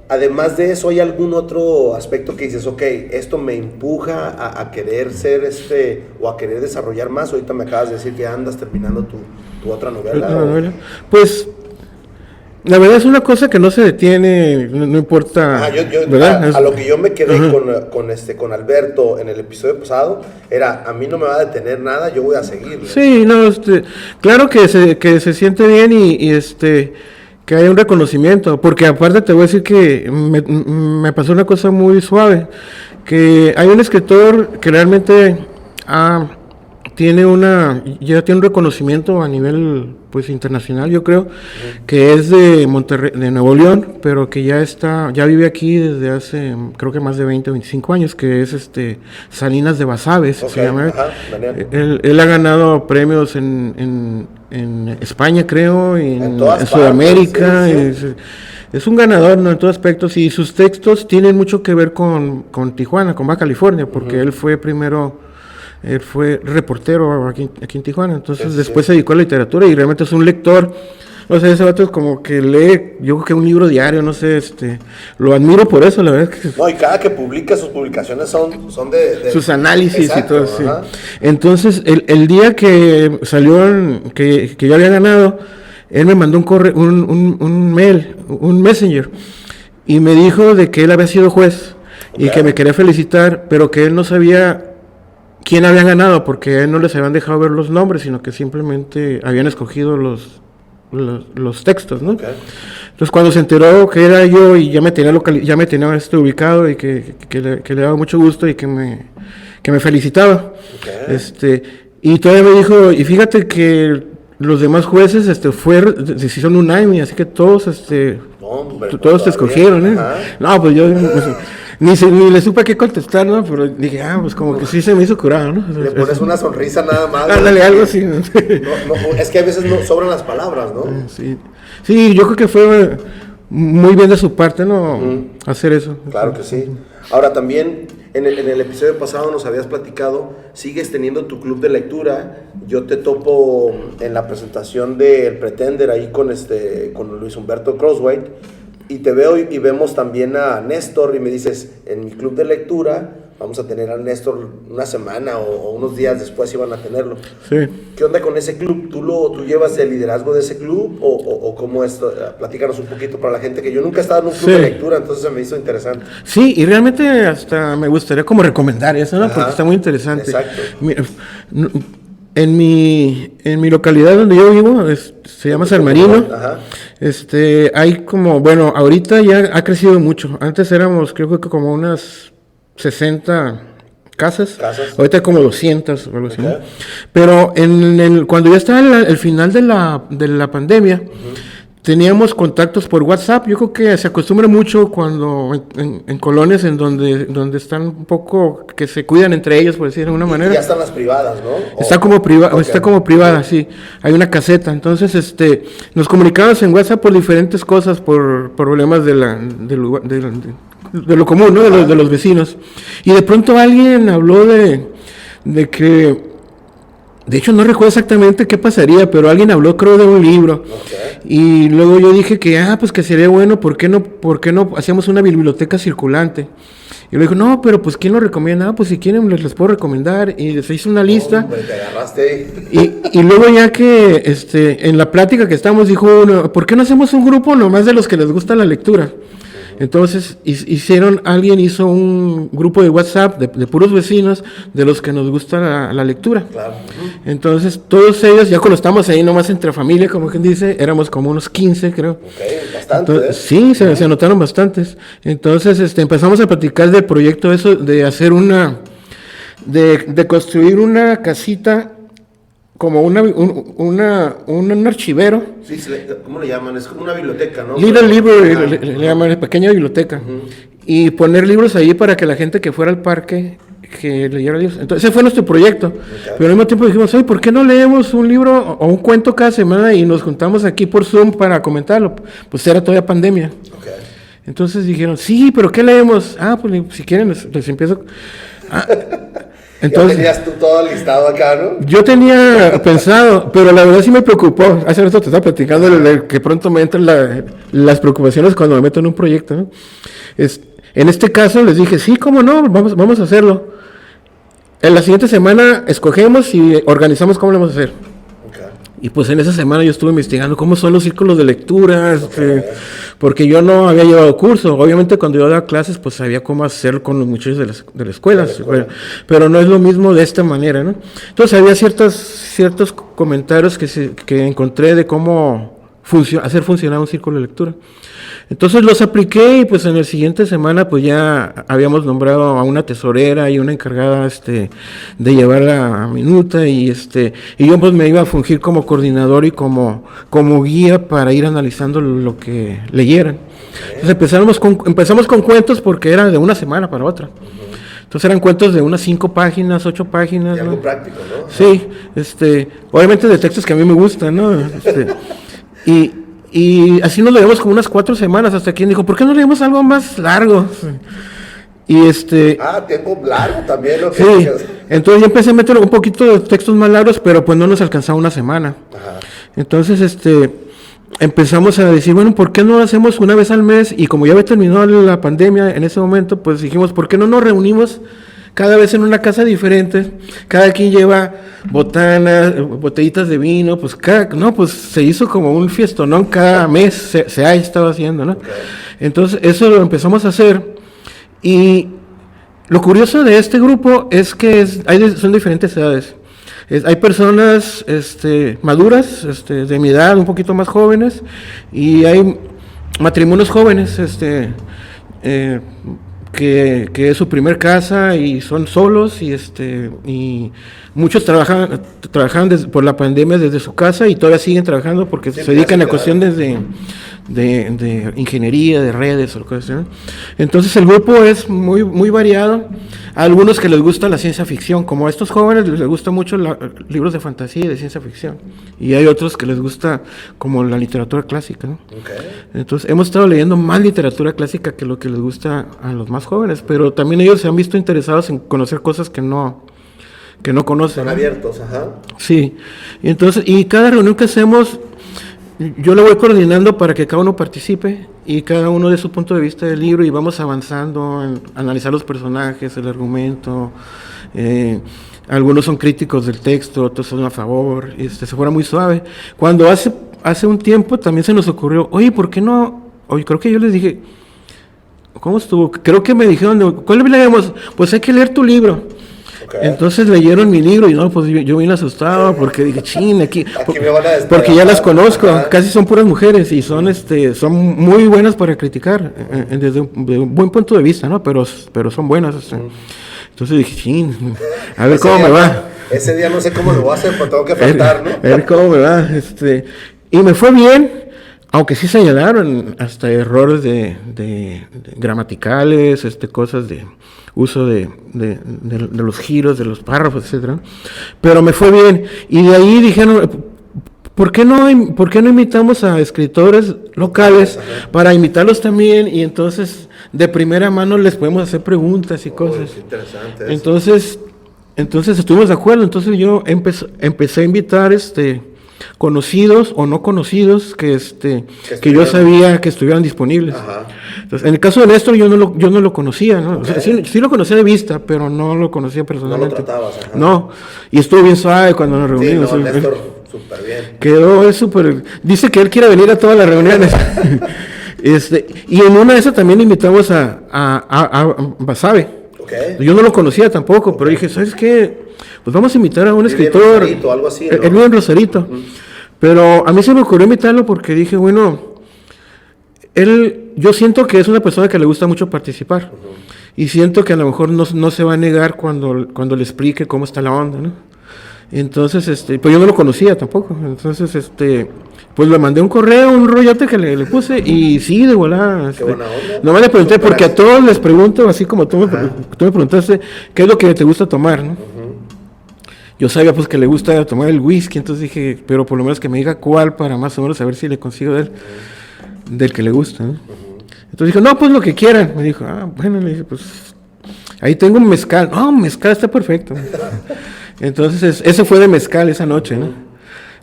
Además de eso, ¿hay algún otro aspecto que dices, ok, esto me empuja a querer ser o a querer desarrollar más? Ahorita me acabas de decir que andas terminando tu otra novela. Pues, la verdad es una cosa que no se detiene, no importa, ¿verdad? A lo que yo me quedé con Alberto en el episodio pasado, era, a mí no me va a detener nada, yo voy a seguir. Sí, no, claro que se siente bien y que haya un reconocimiento, porque aparte te voy a decir que me pasó una cosa muy suave, que hay un escritor que realmente ya tiene un reconocimiento a nivel pues internacional, yo creo, que es de Monterrey, de Nuevo León, pero que ya vive aquí desde hace creo que más de 20 o 25 años, que es Salinas de Basabe, se llama. Él ha ganado premios en España, creo, y en Sudamérica. Sí. Es un ganador, ¿no? En todos aspectos, y sus textos tienen mucho que ver con Tijuana, con Baja California, porque él fue primero Él fue reportero aquí en Tijuana, entonces después se dedicó a la literatura y realmente es un lector. No sé, ese vato es como que lee, yo creo que un libro diario, no sé, lo admiro por eso, la verdad es que... No, y cada que publica, sus publicaciones son de sus análisis. Exacto, y todo, sí. ajá. Entonces, el día que salió, que yo había ganado, él me mandó un mail, un messenger, y me dijo de que él había sido juez, y que me quería felicitar, pero que él no sabía quién había ganado, porque a él no les habían dejado ver los nombres, sino que simplemente habían escogido los textos, ¿no? Okay. Entonces cuando se enteró que era yo y ya me tenía ubicado y que le daba mucho gusto y que me felicitaba, okay. Y todavía me dijo, y fíjate que los demás jueces se hicieron unánime, así que todos todos te escogieron, ¿eh? No, pues yo ni le supe qué contestar, ¿no? Pero dije, pues como que sí se me hizo curado, ¿no? Le pones una sonrisa nada más. Ándale, algo así. No, es que a veces no sobran las palabras, ¿no? Sí, yo creo que fue muy bien de su parte, ¿no? Hacer eso. Claro que sí. Ahora también, en el episodio pasado nos habías platicado, sigues teniendo tu club de lectura. Yo te topo en la presentación de El Pretender ahí con Luis Humberto Crosswhite. Y te veo y vemos también a Néstor y me dices, en mi club de lectura vamos a tener a Néstor una semana o unos días después iban a tenerlo. Sí. ¿Qué onda con ese club? ¿Tú llevas el liderazgo de ese club o cómo es? Platícanos un poquito para la gente, que yo nunca he estado en un club de lectura, entonces se me hizo interesante. Sí, y realmente hasta me gustaría como recomendar eso, ¿no? Porque está muy interesante. Exacto. Mira, en mi localidad donde yo vivo, se llama San Marino. Ajá. Hay como, bueno, ahorita ya ha crecido mucho. Antes éramos, creo que como unas 60 casas. Ahorita hay como 200 o algo así, ¿no? Pero cuando ya estaba el final de la pandemia, teníamos contactos por WhatsApp. Yo creo que se acostumbra mucho cuando en colonias en donde están un poco, que se cuidan entre ellos, por decir de alguna manera. Ya están las privadas, ¿no? Está como privada, sí. Hay una caseta. Entonces, nos comunicamos en WhatsApp por diferentes cosas, por problemas de lo común, ¿no? De los vecinos. Y de pronto alguien habló de que, de hecho no recuerdo exactamente qué pasaría, pero alguien habló, creo, de un libro. Okay. Y luego yo dije que, pues que sería bueno, ¿por qué no hacíamos una biblioteca circulante? Y le dijo, no, pero pues ¿quién lo recomienda? Pues si quieren les puedo recomendar. Y se hizo una lista. Hombre, te agarraste ahí. Y luego ya que en la plática que estábamos dijo uno, ¿por qué no hacemos un grupo nomás de los que les gusta la lectura? Entonces alguien hizo un grupo de WhatsApp de puros vecinos de los que nos gusta la lectura. Claro. Entonces todos ellos, ya cuando estamos ahí nomás entre familia, como quien dice, éramos como unos 15, creo. Ok, bastante. Entonces, sí, se anotaron bastantes. Entonces empezamos a platicar del proyecto de hacer de construir una casita, como un archivero. Sí, ¿cómo le llaman? Es como una biblioteca, ¿no? Le llaman pequeña biblioteca. Y poner libros ahí para que la gente que fuera al parque que leyera libros. Entonces ese fue nuestro proyecto. Okay. Pero al mismo tiempo dijimos, oye, ¿por qué no leemos un libro o un cuento cada semana y nos juntamos aquí por Zoom para comentarlo? Pues era todavía pandemia. Okay. Entonces dijeron, sí, pero ¿qué leemos? Pues si quieren les empiezo... Entonces, ya tenías tú todo listado acá, ¿no? Yo tenía pensado, pero la verdad sí me preocupó. Hace rato te estaba platicando que pronto me entran las preocupaciones cuando me meto en un proyecto, ¿no? En este caso les dije, sí, cómo no, vamos a hacerlo. En la siguiente semana escogemos y organizamos cómo lo vamos a hacer. Okay. Y pues en esa semana yo estuve investigando cómo son los círculos de lectura, porque yo no había llevado curso. Obviamente cuando yo daba clases, pues sabía cómo hacerlo con los muchachos de la escuela, pero no es lo mismo de esta manera, ¿no? Entonces había ciertos comentarios que encontré de cómo hacer funcionar un círculo de lectura. Entonces los apliqué y pues en la siguiente semana pues ya habíamos nombrado a una tesorera y una encargada de llevar la minuta y yo pues me iba a fungir como coordinador y como guía para ir analizando lo que leyeran. Entonces empezamos con cuentos porque era de una semana para otra. Entonces eran cuentos de unas 5 páginas, 8 páginas. Y algo práctico, ¿no? Sí, obviamente de textos que a mí me gustan, ¿no? Y así nos lo llevamos como unas 4 semanas hasta que dijo, ¿por qué no leemos algo más largo? Y tengo largo también, ¿no? sí, entonces yo empecé a meter un poquito de textos más largos, pero pues no nos alcanzaba una semana. Ajá. Entonces, empezamos a decir, bueno, ¿por qué no lo hacemos una vez al mes? Y como ya había terminado la pandemia en ese momento, pues dijimos, ¿por qué no nos reunimos cada vez en una casa diferente? Cada quien lleva botanas, botellitas de vino, pues pues se hizo como un fiestonón cada mes, se ha estado haciendo, ¿no? Okay. Entonces, eso lo empezamos a hacer. Y lo curioso de este grupo es que son diferentes edades. Hay personas maduras, de mi edad, un poquito más jóvenes, y hay matrimonios jóvenes, que es su primer casa y son solos, y muchos trabajan por la pandemia desde su casa y todavía siguen trabajando porque se dedican a cuestiones de ingeniería, de redes o cosas así, ¿no? Entonces el grupo es muy, muy variado. A algunos que les gusta la ciencia ficción, como a estos jóvenes les gusta mucho libros de fantasía y de ciencia ficción. Y hay otros que les gusta como la literatura clásica, ¿no? Okay. Entonces hemos estado leyendo más literatura clásica que lo que les gusta a los más jóvenes, pero también ellos se han visto interesados en conocer cosas que no conocen. Son abiertos, ajá. Sí, y cada reunión que hacemos, yo la voy coordinando para que cada uno participe y cada uno dé su punto de vista del libro y vamos avanzando en analizar los personajes, el argumento. Algunos son críticos del texto, otros son a favor, se fuera muy suave. Cuando hace un tiempo también se nos ocurrió, oye, ¿por qué no? Oye, creo que yo les dije, ¿cómo estuvo? Creo que me dijeron, ¿cuál le leemos? Pues hay que leer tu libro. Okay. Entonces leyeron mi libro y no, pues yo vine asustado porque dije, chin, aquí me van a porque ya las conozco, casi son puras mujeres y son muy buenas para criticar desde un buen punto de vista, ¿no? Pero son buenas. Entonces dije, chin, a ver cómo me va. Ese día no sé cómo lo voy a hacer, pero tengo que faltar, ¿no? A ver cómo me va. Y me fue bien, aunque sí señalaron hasta errores de gramaticales, cosas de uso de los giros, de los párrafos, etcétera. Pero me fue bien. Y de ahí dijeron, ¿por qué no invitamos a escritores locales para invitarlos también? Y entonces, de primera mano les podemos hacer preguntas y cosas. Interesante. Entonces estuvimos de acuerdo. Entonces yo empecé a invitar conocidos o no conocidos que yo sabía que estuvieran disponibles. Ajá. Entonces, en el caso de Néstor yo no lo conocía, ¿no? Okay. O sea, sí lo conocía de vista, pero no lo conocía personalmente. No lo tratabas, ajá. No, y estuvo bien suave cuando nos reunimos. Sí, Néstor, súper bien. Quedó súper... Dice que él quiere venir a todas las reuniones. Y en una de esas también invitamos a Basabe. Okay. Yo no lo conocía tampoco, pero dije, ¿sabes qué? Pues vamos a invitar a un escritor. Rosarito, algo así, ¿no? Él vive en Rosarito. Pero a mí se me ocurrió invitarlo porque dije, bueno, yo siento que es una persona que le gusta mucho participar. Y siento que a lo mejor no se va a negar cuando le explique cómo está la onda, ¿no? Entonces, pues yo no lo conocía tampoco. Entonces, pues le mandé un correo, un rollote que le puse y sí, de volada. Qué buena onda. Nomás le pregunté, porque a todos les pregunto, así como tú me preguntaste, ¿qué es lo que te gusta tomar, no? Yo sabía pues que le gusta tomar el whisky, entonces dije, pero por lo menos que me diga cuál para más o menos saber si le consigo del que le gusta, ¿no? Entonces dijo, no, pues lo que quieran. Me dijo, bueno, le dije, pues ahí tengo un mezcal. No, mezcal está perfecto. Entonces, ese fue de mezcal esa noche, ¿no?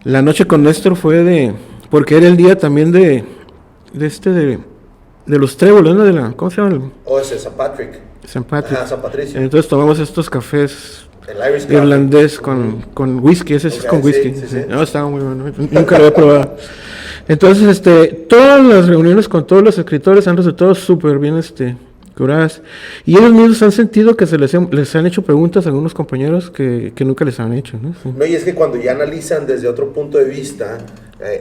La noche con Néstor fue porque era el día también de los tréboles, ¿no? ¿Cómo se llama? Ese San Patrick. San Patrick. San Patricio. Entonces tomamos estos cafés el irlandés con whisky, ese okay, es con whisky. Sí. No, estaba muy bueno, nunca lo había probado. Entonces, todas las reuniones con todos los escritores han resultado súper bien, curadas. Y ellos mismos han sentido que les han hecho preguntas a algunos compañeros que nunca les han hecho, ¿no? Sí. No, y es que cuando ya analizan desde otro punto de vista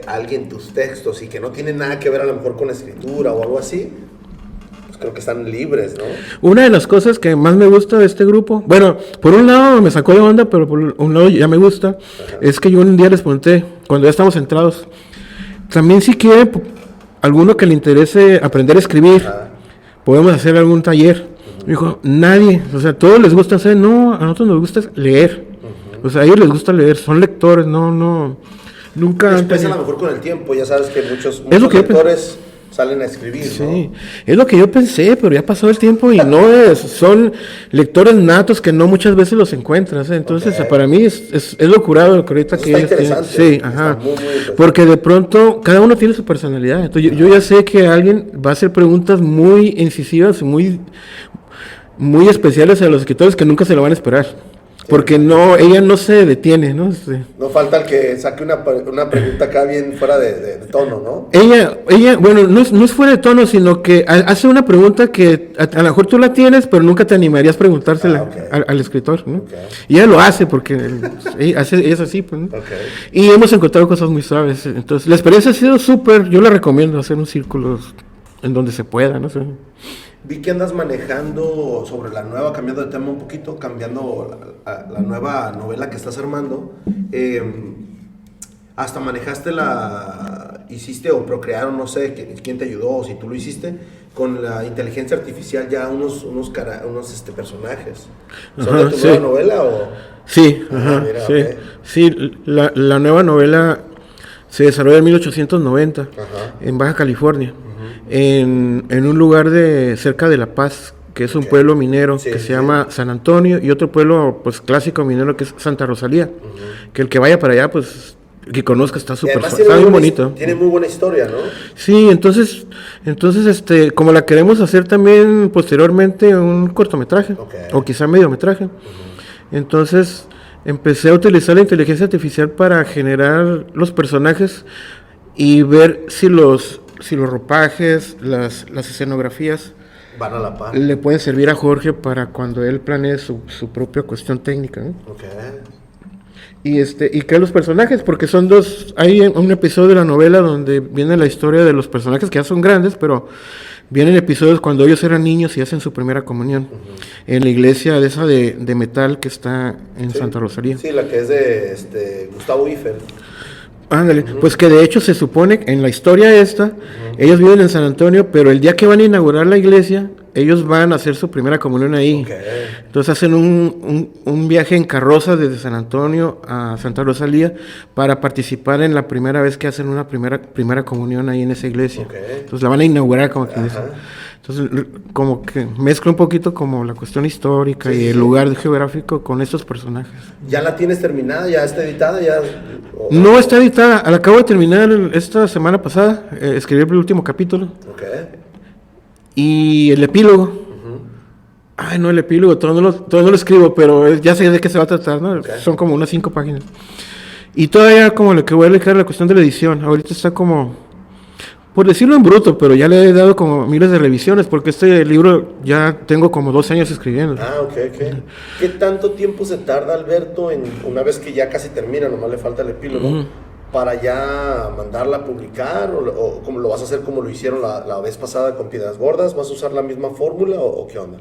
alguien tus textos y que no tiene nada que ver a lo mejor con escritura o algo así, pues creo que están libres, ¿no? Una de las cosas que más me gusta de este grupo, bueno, por un lado me sacó de onda, pero por un lado ya me gusta, ajá, es que yo un día les pregunté, cuando ya estamos centrados, también si quiere alguno que le interese aprender a escribir, ajá, podemos hacer algún taller. Me dijo, nadie, o sea, todos les gusta hacer, no, a nosotros nos gusta leer. O sea, a ellos les gusta leer, son lectores, nunca... Después a lo mejor con el tiempo, ya sabes que muchos lectores salen a escribir, ¿no? Sí, es lo que yo pensé, pero ya pasó el tiempo y no es, son lectores natos que no muchas veces los encuentras, ¿eh? Entonces para mí es lo curado lo que ahorita Eso que está ellos tienen. interesante. Sí, Está ajá, muy interesante. porque de pronto cada uno tiene su personalidad, entonces yo ya sé que alguien va a hacer preguntas muy incisivas, muy especiales a los escritores que nunca se lo van a esperar. Porque ella no se detiene, ¿no? No falta el que saque una pregunta acá bien fuera de tono, ¿no? Ella, bueno, no es fuera de tono, sino que hace una pregunta que a lo mejor tú la tienes, pero nunca te animarías a preguntársela al escritor, ¿no? Okay. Y ella lo hace porque ella es así, pues, ¿no? Okay. Y hemos encontrado cosas muy suaves. Entonces, la experiencia ha sido súper, yo la recomiendo hacer un círculo en donde se pueda, no sé. Vi que andas manejando sobre la nueva, cambiando de tema un poquito, cambiando la nueva novela que estás armando. Hasta manejaste hiciste o procrearon, no sé quién te ayudó o si tú lo hiciste, con la inteligencia artificial ya unos personajes. ¿Son de tu nueva novela o...? Sí, mira, sí. Okay. Sí, la nueva novela se desarrolla en 1890, en Baja California. En un lugar cerca de La Paz, que es un pueblo minero que se llama San Antonio, y otro pueblo pues clásico minero que es Santa Rosalía, que el que vaya para allá pues que conozca, está súper está muy bonito. Tiene muy buena historia, ¿no? Sí, entonces como la queremos hacer también posteriormente un cortometraje o quizá mediometraje. Entonces empecé a utilizar la inteligencia artificial para generar los personajes y ver si los ropajes, las escenografías van a la par, le pueden servir a Jorge para cuando él planee su propia cuestión técnica, ¿no? Y que los personajes, porque son hay un episodio de la novela donde viene la historia de los personajes que ya son grandes, pero vienen episodios cuando ellos eran niños y hacen su primera comunión en la iglesia esa de metal que está en Santa Rosalía. Sí, la que es de Gustavo Eiffel. Ándale, pues que de hecho se supone en la historia ellos viven en San Antonio, pero el día que van a inaugurar la iglesia, ellos van a hacer su primera comunión ahí. Entonces hacen un viaje en carroza desde San Antonio a Santa Rosalía para participar en la primera vez que hacen una primera comunión ahí en esa iglesia. Entonces la van a inaugurar como que entonces como que mezcla un poquito como la cuestión histórica y el lugar geográfico con estos personajes. ¿Ya la tienes terminada? ¿Ya está editada? No está editada, la acabo de terminar esta semana pasada, escribí el último capítulo. Y el epílogo. Ay, no, el epílogo, todavía no lo escribo, pero ya sé de qué se va a tratar, ¿no? Son como unas 5 páginas. Y todavía como lo que voy a dejar la cuestión de la edición, ahorita está como, por decirlo en bruto, pero ya le he dado como miles de revisiones, porque este libro ya tengo como 12 años escribiendo. ¿Qué tanto tiempo se tarda, Alberto, una vez que ya casi termina, nomás le falta el epílogo, para ya mandarla a publicar? ¿O cómo lo vas a hacer como lo hicieron la vez pasada con Piedras Gordas? ¿Vas a usar la misma fórmula o qué onda?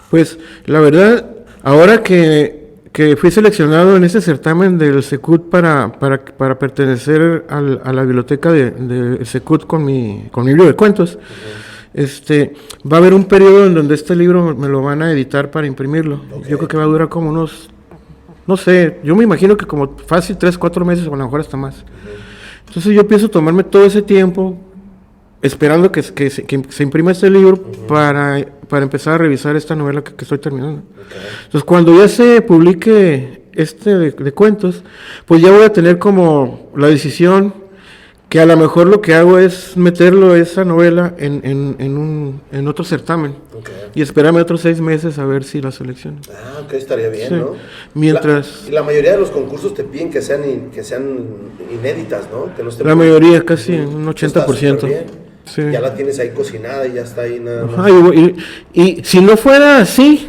Pues la verdad, ahora que fui seleccionado en este certamen del Secut para pertenecer a la biblioteca del Secut con mi libro de cuentos, va a haber un periodo en donde este libro me lo van a editar para imprimirlo. Yo creo que va a durar como unos, no sé, yo me imagino que como fácil 3-4 meses o a lo mejor hasta más. Entonces yo pienso tomarme todo ese tiempo esperando que se imprima este libro para empezar a revisar esta novela que estoy terminando. Entonces cuando ya se publique de cuentos, pues ya voy a tener como la decisión que a lo mejor lo que hago es meterlo esa novela en otro certamen y esperarme otros 6 meses a ver si la selecciono. Estaría bien, ¿no? Mientras... La mayoría de los concursos te piden que sean inéditas, ¿no? Que no estén la mayoría, casi un 80%. Sí. Ya la tienes ahí cocinada y ya está ahí nada más. Y si no fuera así,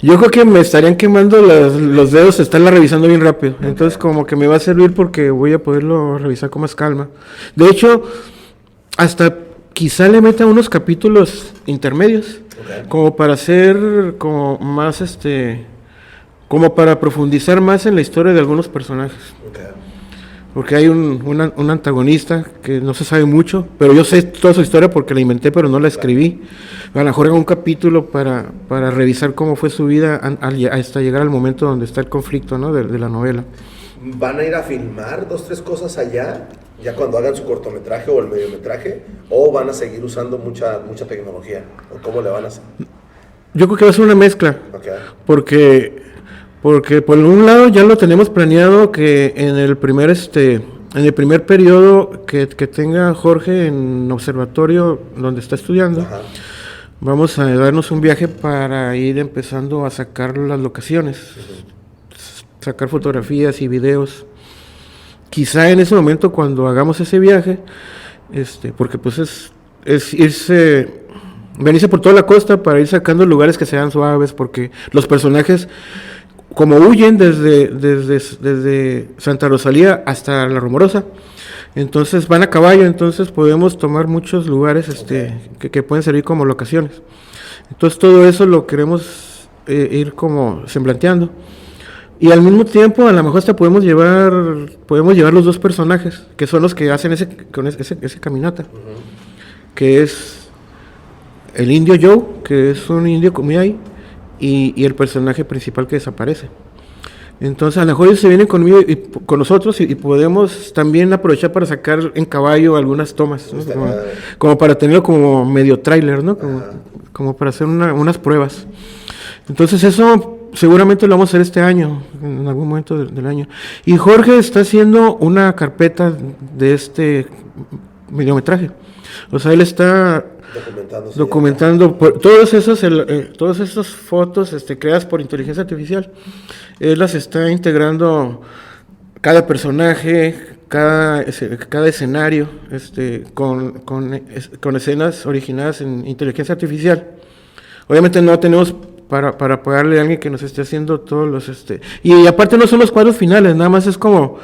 yo creo que me estarían quemando los dedos estarla revisando bien rápido. Entonces como que me va a servir porque voy a poderlo revisar con más calma. De hecho, hasta quizá le meta unos capítulos intermedios, como para hacer como más como para profundizar más en la historia de algunos personajes. Porque hay un antagonista que no se sabe mucho, pero yo sé toda su historia porque la inventé, pero no la escribí. A lo mejor hago un capítulo para revisar cómo fue su vida hasta llegar al momento donde está el conflicto, ¿no? de la novela. ¿Van a ir a filmar 2-3 cosas allá? ya cuando hagan su cortometraje o el mediometraje, o van a seguir usando mucha tecnología, o cómo le van a hacer? Yo creo que va a ser una mezcla, Okay. porque por un lado ya lo tenemos planeado que en el primer periodo que tenga Jorge en observatorio donde está estudiando, Ajá. vamos a darnos un viaje para ir empezando a sacar las locaciones, sacar fotografías y videos. Quizá en ese momento cuando hagamos ese viaje, porque pues es venirse por toda la costa para ir sacando lugares que sean suaves, porque los personajes como huyen desde Santa Rosalía hasta La Rumorosa, entonces van a caballo, entonces podemos tomar muchos lugares que pueden servir como locaciones. Entonces todo eso lo queremos ir como semblanteando. Y al mismo tiempo, a lo mejor hasta podemos llevar los dos personajes, que son los que hacen ese caminata, que es el indio Joe, que es un indio Kumeyaay, y el personaje principal que desaparece. Entonces, a lo mejor ellos se vienen conmigo y con nosotros y podemos también aprovechar para sacar en caballo algunas tomas, ¿no? Como para tenerlo como medio tráiler, ¿no? Como para hacer unas pruebas. Entonces, eso seguramente lo vamos a hacer este año, en algún momento del año. Y Jorge está haciendo una carpeta de este mediometraje. O sea, él está documentando todas esas fotos creadas por inteligencia artificial. Él las está integrando, cada personaje, cada escenario, con escenas originadas en inteligencia artificial. Obviamente no tenemos para pagarle a alguien que nos esté haciendo todos los y aparte no son los cuadros finales, nada más es como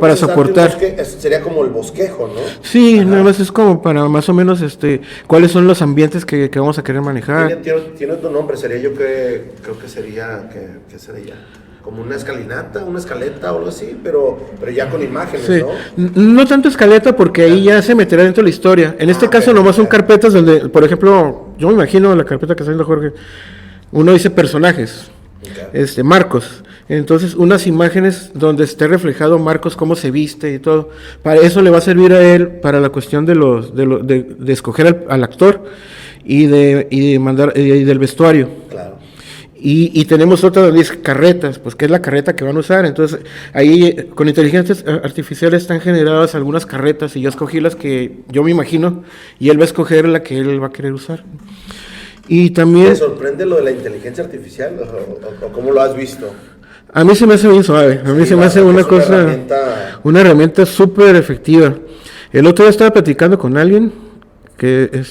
para soportar. Sería como el bosquejo, ¿no? Sí, ajá. Nada más es como para más o menos cuáles son los ambientes que vamos a querer manejar. Tiene otro nombre, creo que sería, ¿qué sería? Como una escalinata, una escaleta o algo así, pero ya con imágenes, sí. ¿No? No tanto escaleta, porque ahí ya se meterá dentro de la historia. En este caso nomás son carpetas donde, por ejemplo, yo me imagino la carpeta que está haciendo Jorge, uno dice personajes, Marcos. Entonces, unas imágenes donde esté reflejado Marcos, cómo se viste y todo. Para eso le va a servir a él para la cuestión de escoger al actor y del vestuario. Claro. Y tenemos otra donde dice carretas, pues que es la carreta que van a usar. Entonces, ahí con inteligencias artificiales están generadas algunas carretas y yo escogí las que yo me imagino y él va a escoger la que él va a querer usar. Y también... ¿Te sorprende lo de la inteligencia artificial o cómo lo has visto? A mí se me hace bien suave, a mí se me hace una herramienta súper efectiva. El otro día estaba platicando con alguien que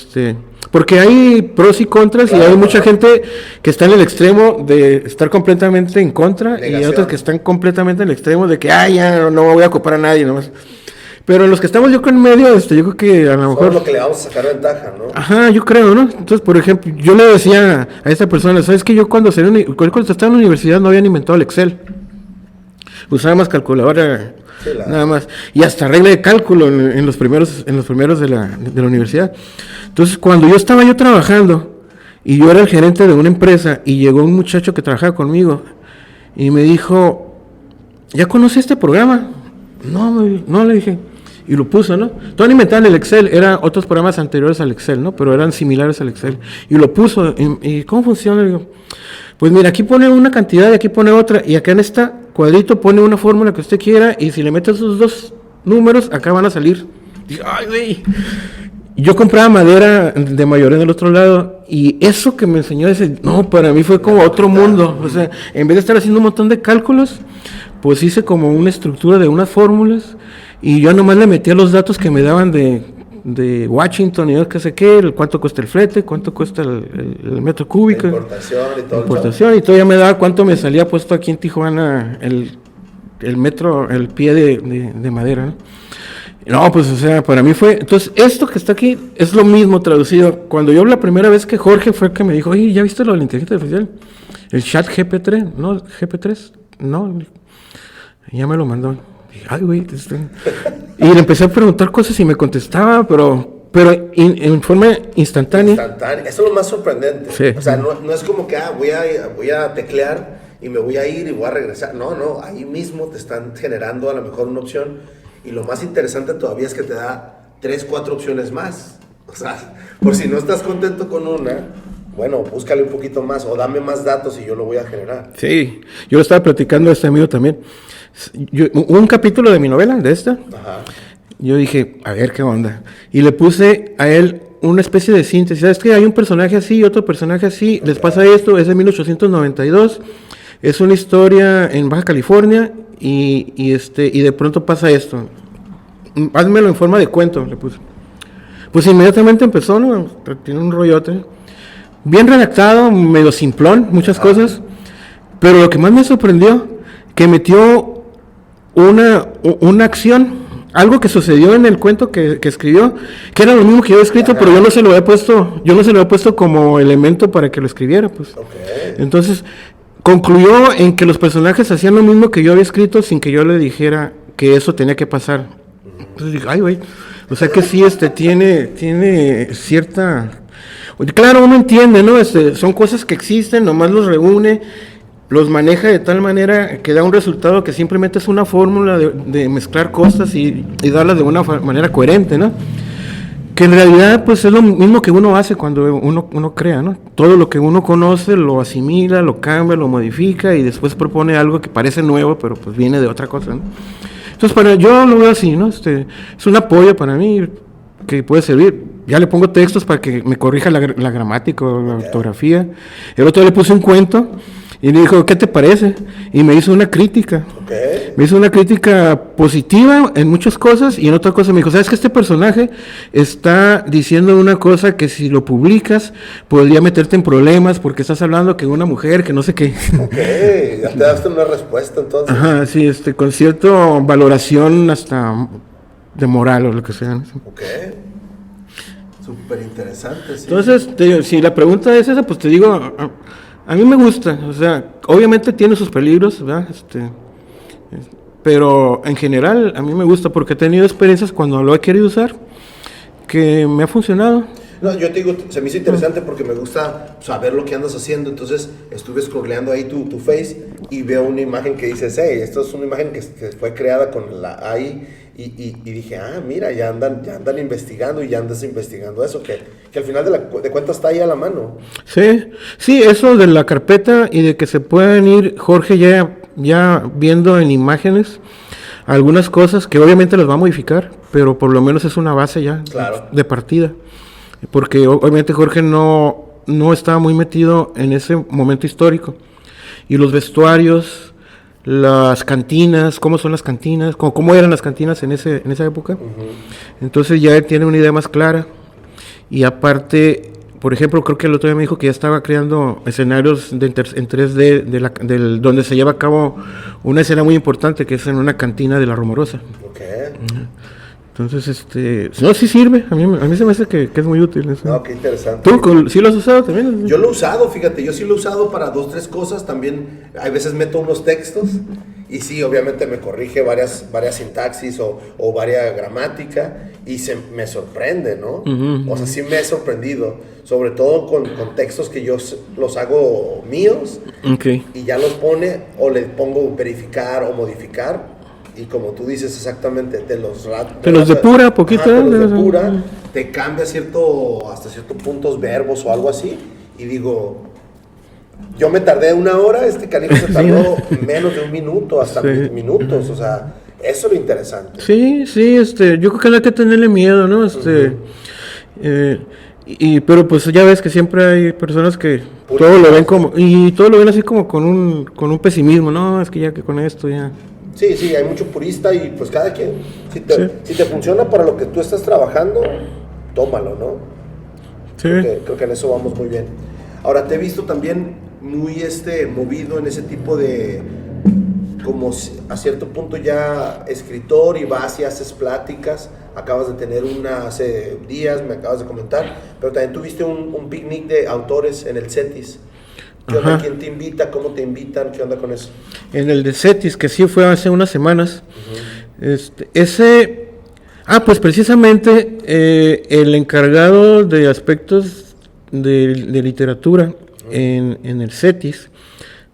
porque hay pros y contras, claro, y hay mucha gente que está en el extremo de estar completamente en contra. Negación. Y otros que están completamente en el extremo de que ya no voy a ocupar a nadie nomás. Pero los que estamos yo con medio, yo creo que a lo mejor... Es lo que le vamos a sacar ventaja, ¿no? Ajá, yo creo, ¿no? Entonces, por ejemplo, yo le decía a esta persona, ¿sabes qué? Yo cuando estaba en la universidad no habían inventado el Excel. Usaba más calculadora, sí, nada más. Y hasta regla de cálculo en los primeros de la universidad. Entonces, cuando yo estaba trabajando, y yo era el gerente de una empresa, y llegó un muchacho que trabajaba conmigo, y me dijo, ¿ya conoces este programa? No, le dije. Y lo puso, ¿no? Todo inventado en el Excel, eran otros programas anteriores al Excel, ¿no? Pero eran similares al Excel. Y lo puso, y ¿cómo funciona? Le digo, pues mira, aquí pone una cantidad y aquí pone otra, y acá en este cuadrito pone una fórmula que usted quiera, y si le mete esos dos números, acá van a salir. Dije, ¡ay, güey! Yo compraba madera de mayoreo del otro lado, y eso que me enseñó para mí fue como otro mundo. O sea, en vez de estar haciendo un montón de cálculos, pues hice como una estructura de unas fórmulas, y yo nomás le metía los datos que me daban de Washington y no sé qué, cuánto cuesta el flete, cuánto cuesta el metro cúbico. La importación y todo ya me daba cuánto me salía puesto aquí en Tijuana el metro, el pie de madera, ¿no? No, pues, o sea, para mí fue... Entonces, esto que está aquí es lo mismo traducido. Cuando yo la primera vez que Jorge fue el que me dijo, oye, ¿ya viste lo de la inteligencia artificial? El chat GP3, ¿no? ¿GP3? No. Y ya me lo mandó. Dije, ay, güey. Y le empecé a preguntar cosas y me contestaba, pero en forma instantánea. Eso es lo más sorprendente. Sí. O sea, no es como que voy a teclear y me voy a ir y voy a regresar. No, ahí mismo te están generando a lo mejor una opción. Y lo más interesante todavía es que te da 3, 4 opciones más. O sea, por si no estás contento con una, bueno, búscale un poquito más o dame más datos y yo lo voy a generar. Sí, yo lo estaba platicando a este amigo también. Un capítulo de mi novela, de esta, Ajá. yo dije, a ver qué onda. Y le puse a él una especie de síntesis. ¿Sabes qué? Hay un personaje así y otro personaje así. Les pasa esto, es de 1892. Es una historia en Baja California y de pronto pasa esto. Házmelo en forma de cuento, le puse. Pues inmediatamente empezó, ¿no? Tiene un rollote. Bien redactado, medio simplón, muchas cosas. Pero lo que más me sorprendió, que metió una acción, algo que sucedió en el cuento que escribió, que era lo mismo que yo había escrito, pero yo no se lo había puesto como elemento para que lo escribiera, pues. Okay. Entonces, concluyó en que los personajes hacían lo mismo que yo había escrito sin que yo le dijera que eso tenía que pasar. Entonces dije, ay, güey, o sea que sí, tiene cierta... Claro, uno entiende, ¿no? Son cosas que existen, nomás los reúne, los maneja de tal manera que da un resultado que simplemente es una fórmula de mezclar cosas y darlas de una manera coherente, ¿no? Que en realidad pues es lo mismo que uno hace cuando uno crea, ¿no? Todo lo que uno conoce lo asimila, lo cambia, lo modifica y después propone algo que parece nuevo, pero pues viene de otra cosa, ¿no? Entonces yo lo veo así, ¿no? Es un apoyo para mí que puede servir. Ya le pongo textos para que me corrija la gramática o la ortografía. El otro día le puse un cuento y le dijo, ¿qué te parece? Y me hizo una crítica. Okay. Me hizo una crítica positiva en muchas cosas y en otra cosa me dijo, ¿sabes que este personaje está diciendo una cosa que si lo publicas podría meterte en problemas porque estás hablando que una mujer, que no sé qué? Ok, ya te daste una respuesta entonces. Ajá, sí, con cierta valoración hasta de moral o lo que sea, ¿no? Ok. Súper interesante, sí. Entonces, te digo, si la pregunta es esa, pues te digo, a mí me gusta, o sea, obviamente tiene sus peligros, ¿verdad? Pero en general a mí me gusta porque he tenido experiencias cuando lo he querido usar que me ha funcionado. No, yo te digo, se me hizo interesante porque me gusta saber lo que andas haciendo, entonces estuve scrolleando ahí tu face y veo una imagen que dices, hey, esto es una imagen que fue creada con la AI y dije, mira, ya andan investigando y ya andas investigando eso, que al final de cuentas está ahí a la mano. Sí, eso de la carpeta y de que se puedan ir, Jorge ya viendo en imágenes algunas cosas que obviamente las va a modificar, pero por lo menos es una base ya, claro, de partida. Porque obviamente Jorge no estaba muy metido en ese momento histórico. Y los vestuarios, las cantinas, cómo son las cantinas, cómo eran las cantinas en esa época. Uh-huh. Entonces ya él tiene una idea más clara. Y aparte, por ejemplo, creo que el otro día me dijo que ya estaba creando escenarios en 3D donde se lleva a cabo una escena muy importante que es en una cantina de la Rumorosa. Okay. Uh-huh. Entonces, no, sí sirve, a mí se me hace que es muy útil eso. No, qué interesante. ¿Tú sí lo has usado también? Yo lo he usado, fíjate, yo sí lo he usado para 2, 3 cosas, también hay veces meto unos textos y sí, obviamente me corrige varias sintaxis o varias gramática y me sorprende, ¿no? Uh-huh. O sea, sí me he sorprendido, sobre todo con textos que yo los hago míos, okay, y ya los pone o le pongo verificar o modificar. Y como tú dices exactamente, te los depura poquito. Te los depura, te cambia hasta cierto puntos verbos o algo así. Y digo, yo me tardé 1 hora, este canijo se tardó menos de 1 minuto, hasta minutos. O sea, eso es lo interesante. Sí, yo creo que no hay que tenerle miedo, ¿no? Pero pues ya ves que siempre hay personas que todo lo ven así como con un pesimismo, ¿no? Es que ya que con esto ya... Sí, hay mucho purista y pues cada quien, si te funciona para lo que tú estás trabajando, tómalo, ¿no? Sí. Creo que en eso vamos muy bien. Ahora, te he visto también muy movido en ese tipo de, como a cierto punto ya escritor y vas y haces pláticas. Acabas de tener una hace días, me acabas de comentar, pero también tuviste un picnic de autores en el CETIS. ¿Qué onda? ¿Quién te invita? ¿Cómo te invitan? ¿Qué onda con eso? En el de CETIS, que sí fue hace unas semanas. Uh-huh. Pues precisamente el encargado de aspectos de literatura uh-huh. en el CETIS,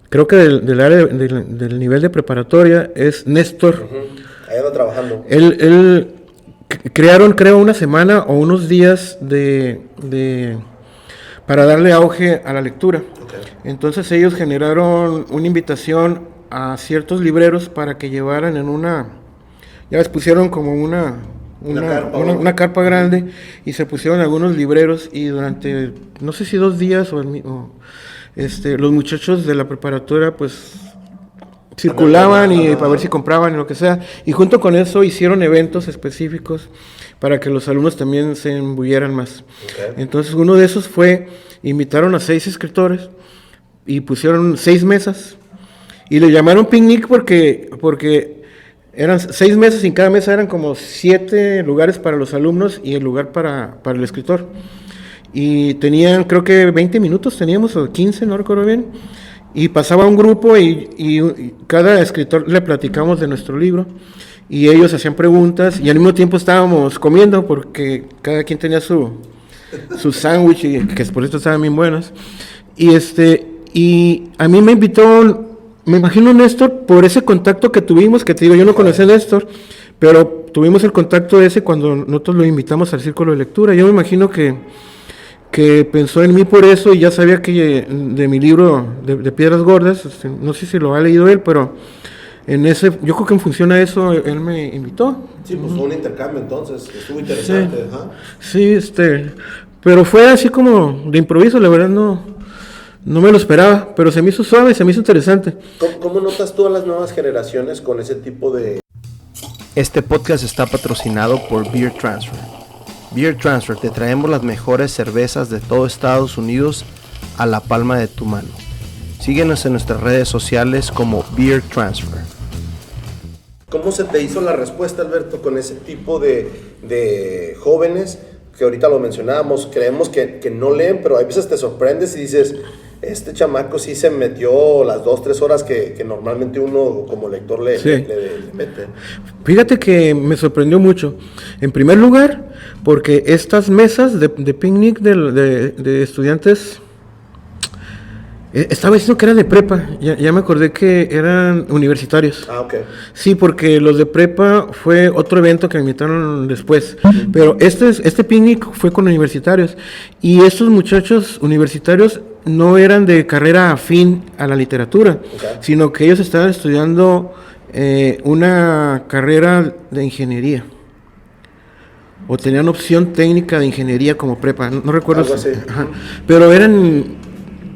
creo que del área del nivel de preparatoria es Néstor. Uh-huh. Ahí anda trabajando. Él crearon, creo, una semana o unos días para darle auge a la lectura. Okay. Entonces ellos generaron una invitación a ciertos libreros para que llevaran ya les pusieron como una carpa grande, y se pusieron algunos libreros, y durante, no sé si 2 días los muchachos de la preparatoria pues circulaban y para ver si compraban y lo que sea, y junto con eso hicieron eventos específicos para que los alumnos también se embulleran más. Okay. Entonces uno de esos invitaron a 6 escritores y pusieron 6 mesas y le llamaron picnic porque eran 6 mesas y en cada mesa eran como 7 lugares para los alumnos y el lugar para el escritor. Y tenían, creo que 20 minutos teníamos, o 15, no recuerdo bien. Y pasaba un grupo y cada escritor le platicamos de nuestro libro. Y ellos hacían preguntas y al mismo tiempo estábamos comiendo porque cada quien tenía su sándwich, y que por esto estaban bien buenas. Y a mí me invitó, me imagino, Néstor, por ese contacto que tuvimos, que te digo, yo no conocía a Néstor, pero tuvimos el contacto ese cuando nosotros lo invitamos al círculo de lectura. Yo me imagino que pensó en mí por eso, y ya sabía que de mi libro de Piedras Gordas, no sé si lo ha leído él, pero yo creo que en función a eso él me invitó. Sí, pues fue un intercambio entonces, estuvo interesante. Sí, pero fue así como de improviso, la verdad no me lo esperaba, pero se me hizo suave, se me hizo interesante. ¿Cómo notas tú a las nuevas generaciones con ese tipo de...? Este podcast está patrocinado por Beer Transfer. Beer Transfer, te traemos las mejores cervezas de todo Estados Unidos a la palma de tu mano. Síguenos en nuestras redes sociales como Beer Transfer. ¿Cómo se te hizo la respuesta, Alberto, con ese tipo de jóvenes que ahorita lo mencionábamos? Creemos que no leen, pero a veces te sorprendes y dices, este chamaco sí se metió las 2-3 horas que normalmente uno como lector le mete. Fíjate que me sorprendió mucho. En primer lugar, porque estas mesas de picnic de estudiantes, estaba diciendo que eran de prepa, ya me acordé que eran universitarios. Ah, ok. Sí, porque los de prepa fue otro evento que me invitaron después, pero este picnic fue con universitarios, y estos muchachos universitarios no eran de carrera afín a la literatura, okay, sino que ellos estaban estudiando una carrera de ingeniería, o tenían opción técnica de ingeniería como prepa, no recuerdo. Algo así. Pero eran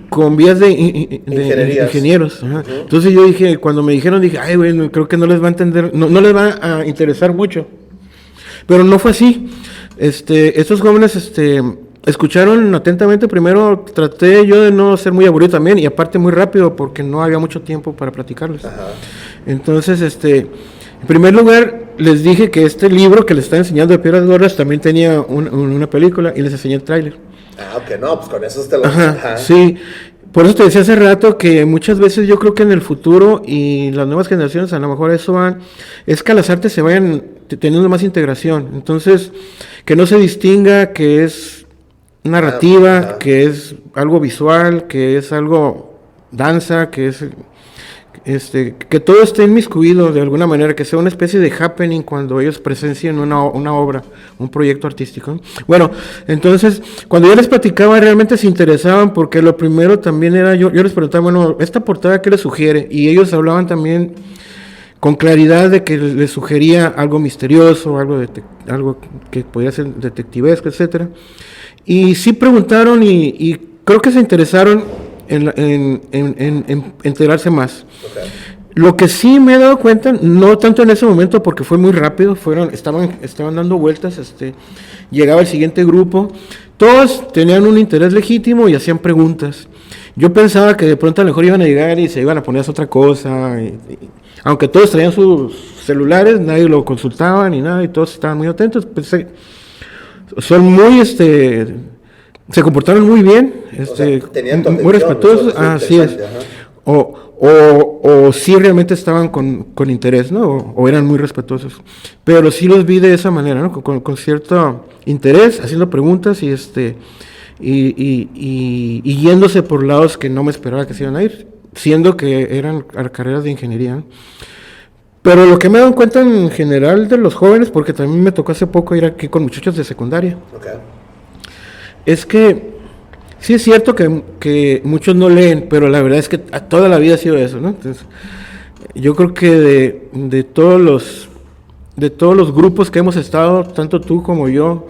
con vías de ingenieros. Ajá. Uh-huh. Entonces yo dije, cuando me dijeron, ay, güey, creo que no les va a entender, no les va a interesar mucho. Pero no fue así. Estos jóvenes escucharon atentamente. Primero traté yo de no ser muy aburrido también, y aparte muy rápido porque no había mucho tiempo para platicarles. Ajá. Entonces, en primer lugar, les dije que este libro que les estaba enseñando de Piedras Gordas también tenía una película, y les enseñé el tráiler. Ah, ok, no, pues con eso te lo... Ajá, sí, por eso te decía hace rato que muchas veces yo creo que en el futuro y las nuevas generaciones a lo mejor eso es que las artes se vayan teniendo más integración. Entonces, que no se distinga que es narrativa, que es algo visual, que es algo danza, que es... que todo esté inmiscuido de alguna manera, que sea una especie de happening cuando ellos presencien una obra, un proyecto artístico. Bueno, entonces, cuando yo les platicaba, realmente se interesaban, porque lo primero también era, yo les preguntaba, bueno, esta portada, ¿qué les sugiere? Y ellos hablaban también con claridad de que les sugería algo misterioso, algo que podía ser detectivesco, etcétera. Y sí preguntaron y creo que se interesaron en enterarse más. Okay. Lo que sí me he dado cuenta, no tanto en ese momento porque fue muy rápido, estaban dando vueltas, llegaba el siguiente grupo, todos tenían un interés legítimo y hacían preguntas. Yo pensaba que de pronto a lo mejor iban a llegar y se iban a poner a hacer otra cosa, aunque todos traían sus celulares, nadie lo consultaba ni nada, y todos estaban muy atentos. Pensé, son muy se comportaron muy bien, muy respetuosos, así es. O sí realmente estaban con interés, ¿no? O eran muy respetuosos. Pero sí los vi de esa manera, ¿no? Con cierto interés, haciendo preguntas y yéndose por lados que no me esperaba que se iban a ir, siendo que eran carreras de ingeniería, ¿no? Pero lo que me he dado cuenta en general de los jóvenes, porque también me tocó hace poco ir aquí con muchachos de secundaria, Okay. es que sí es cierto que muchos no leen, pero la verdad es que toda la vida ha sido eso, ¿no? Entonces, yo creo que de todos los grupos que hemos estado, tanto tú como yo,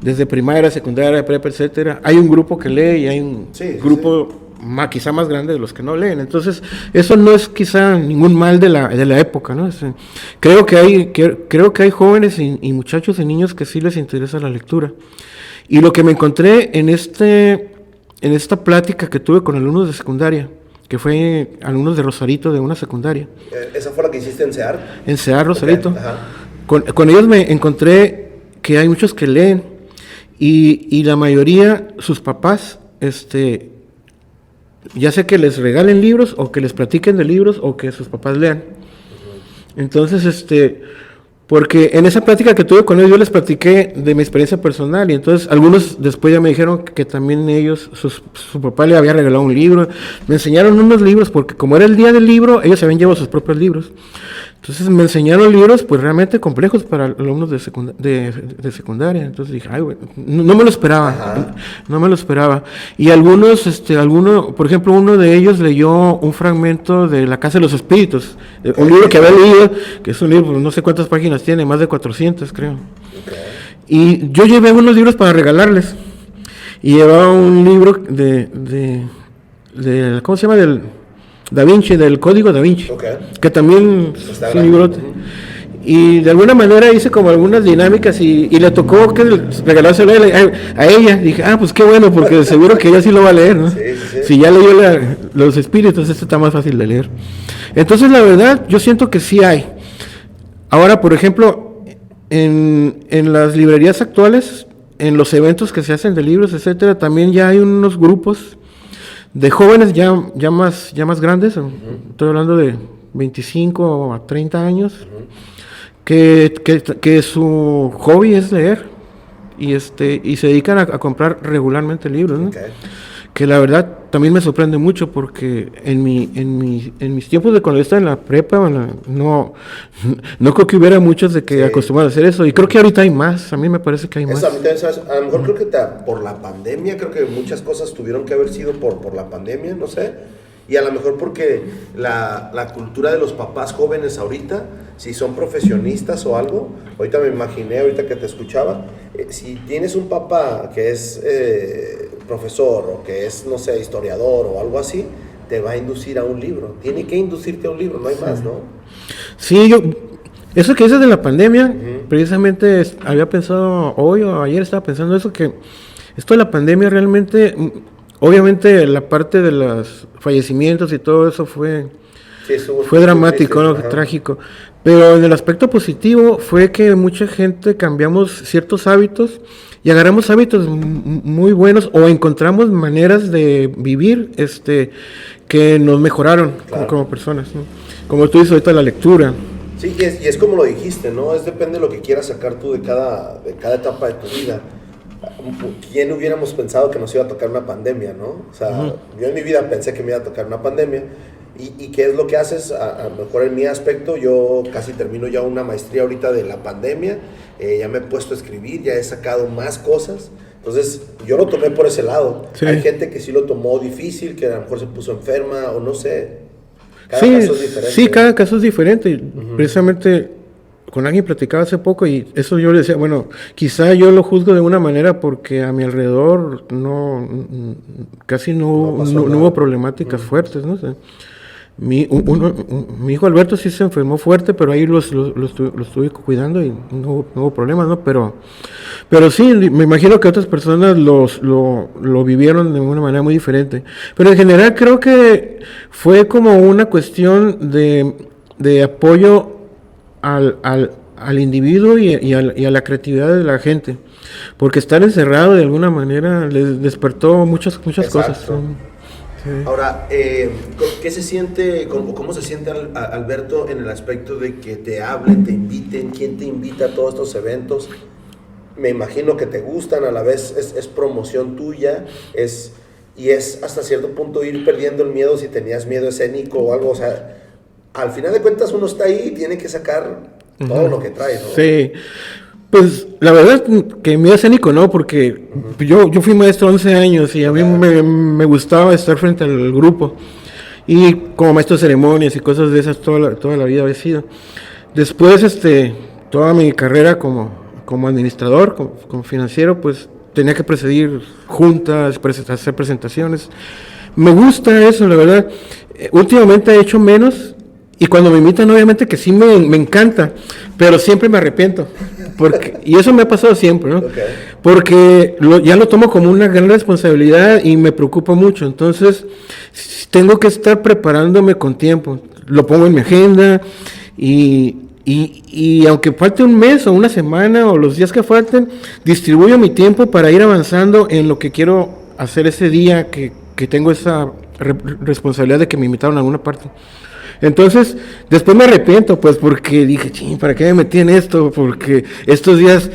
desde primaria, secundaria, prepa, etcétera, hay un grupo que lee y hay un grupo quizá más grande de los que no leen. Entonces, eso no es quizá ningún mal de la época, ¿no? Creo que hay jóvenes y muchachos y niños que sí les interesa la lectura. Y lo que me encontré en esta plática que tuve con alumnos de secundaria, que fue alumnos de Rosarito, de una secundaria. ¿Esa fue la que hiciste en SEAR? En SEAR, Rosarito. Okay. Ajá. Con ellos me encontré que hay muchos que leen y la mayoría, sus papás, ya sea que les regalen libros o que les platiquen de libros o que sus papás lean. Entonces, porque en esa plática que tuve con ellos yo les platiqué de mi experiencia personal y entonces algunos después ya me dijeron que también ellos, su papá le había regalado un libro, me enseñaron unos libros porque como era el día del libro, ellos se habían llevado sus propios libros. Entonces me enseñaron libros pues realmente complejos para alumnos de secundaria. Entonces dije, ay, güey, no me lo esperaba. Ajá. No me lo esperaba. Y algunos, por ejemplo, uno de ellos leyó un fragmento de La Casa de los Espíritus, un libro que había leído, que es un libro, no sé cuántas páginas tiene, más de 400 creo. Okay. Y yo llevé unos libros para regalarles. Y llevaba un libro de ¿cómo se llama? Del Da Vinci, del Código Da Vinci, Okay. que también Está es un grande. librote. Y de alguna manera hice como algunas dinámicas y le tocó que regalárselo a ella. Dije, pues qué bueno, porque seguro que ella sí lo va a leer, ¿no? Sí. Si ya leyó Los Espíritus, está más fácil de leer. Entonces, la verdad, yo siento que sí hay. Ahora, por ejemplo, en las librerías actuales, en los eventos que se hacen de libros, etcétera, también ya hay unos grupos de jóvenes ya más grandes, estoy hablando de 25 a 30 años, que su hobby es leer y se dedican a comprar regularmente libros, ¿no? Okay. Que la verdad también me sorprende mucho porque en mis tiempos de cuando yo estaba en la prepa, no creo que hubiera muchos de que acostumbraban a hacer eso y creo que ahorita hay más, a mí me parece que hay más. Eso, a mí también, ¿sabes? A lo mejor creo que por la pandemia, creo que muchas cosas tuvieron que haber sido por la pandemia, no sé. Y a lo mejor porque la cultura de los papás jóvenes ahorita, si son profesionistas o algo, ahorita me imaginé, ahorita que te escuchaba, si tienes un papá que es profesor o que es, no sé, historiador o algo así, te va a inducir a un libro. Tiene que inducirte a un libro, no hay más, ¿no? Sí, eso que dices de la pandemia, precisamente había pensado hoy o ayer estaba pensando eso, que esto de la pandemia realmente, obviamente la parte de los fallecimientos y todo eso fue dramático, ¿no? Trágico. Pero en el aspecto positivo fue que mucha gente cambiamos ciertos hábitos y agarramos hábitos muy buenos o encontramos maneras de vivir que nos mejoraron como personas, ¿no? Como tú dices ahorita, la lectura. Sí, y es como lo dijiste, ¿no? Depende de lo que quieras sacar tú de cada etapa de tu vida. ¿Quién hubiéramos pensado que nos iba a tocar una pandemia, no? O sea, yo en mi vida pensé que me iba a tocar una pandemia. ¿Y qué es lo que haces? A lo mejor en mi aspecto, yo casi termino ya una maestría ahorita de la pandemia, ya me he puesto a escribir, ya he sacado más cosas. Entonces, yo lo tomé por ese lado. Sí. Hay gente que sí lo tomó difícil, que a lo mejor se puso enferma o no sé. Cada caso es diferente. Sí, cada caso es diferente. Precisamente con alguien platicaba hace poco y eso yo le decía, bueno, quizá yo lo juzgo de una manera porque a mi alrededor casi no hubo problemáticas fuertes, ¿no? O sea, mi hijo Alberto sí se enfermó fuerte, pero ahí lo estuve cuidando y no hubo problemas, ¿no? Pero sí, me imagino que otras personas lo vivieron de una manera muy diferente. Pero en general creo que fue como una cuestión de apoyo al individuo y a la creatividad de la gente. Porque estar encerrado de alguna manera les despertó muchas cosas. Sí. Ahora, ¿qué se siente, cómo se siente Alberto en el aspecto de que te hablen, te inviten? ¿Quién te invita a todos estos eventos? Me imagino que te gustan, a la vez es promoción tuya, y es hasta cierto punto ir perdiendo el miedo si tenías miedo escénico o algo, o sea, al final de cuentas uno está ahí y tiene que sacar todo lo que trae, ¿no? Sí. Pues la verdad que me escénico no, porque yo fui maestro 11 años y a mí me gustaba estar frente al grupo. Y como maestro de ceremonias y cosas de esas toda la vida había sido. Después, toda mi carrera como administrador, como financiero, pues tenía que presidir juntas, hacer presentaciones. Me gusta eso, la verdad. Últimamente he hecho menos y cuando me invitan obviamente que sí me encanta, pero siempre me arrepiento. Y eso me ha pasado siempre, ¿no? Okay. Porque ya lo tomo como una gran responsabilidad y me preocupa mucho. Entonces, tengo que estar preparándome con tiempo. Lo pongo en mi agenda y aunque falte un mes o una semana o los días que falten, distribuyo mi tiempo para ir avanzando en lo que quiero hacer ese día que tengo esa responsabilidad de que me invitaron a alguna parte. Entonces, después me arrepiento, pues, porque dije, ching, ¿para qué me metí en esto? Porque estos días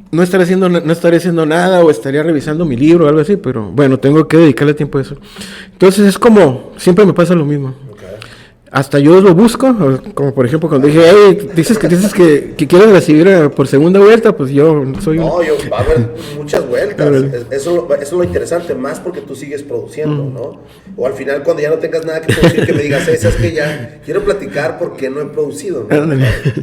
no estaré haciendo nada o estaría revisando mi libro o algo así, pero bueno, tengo que dedicarle tiempo a eso. Entonces, es como, siempre me pasa lo mismo. Hasta yo lo busco, como por ejemplo cuando dije, hey, dices que quieres recibir por segunda vuelta, pues yo soy va a haber muchas vueltas. Eso es lo interesante, más porque tú sigues produciendo, ¿no? O al final cuando ya no tengas nada que producir, que me digas, es que ya quiero platicar porque no he producido, ¿no?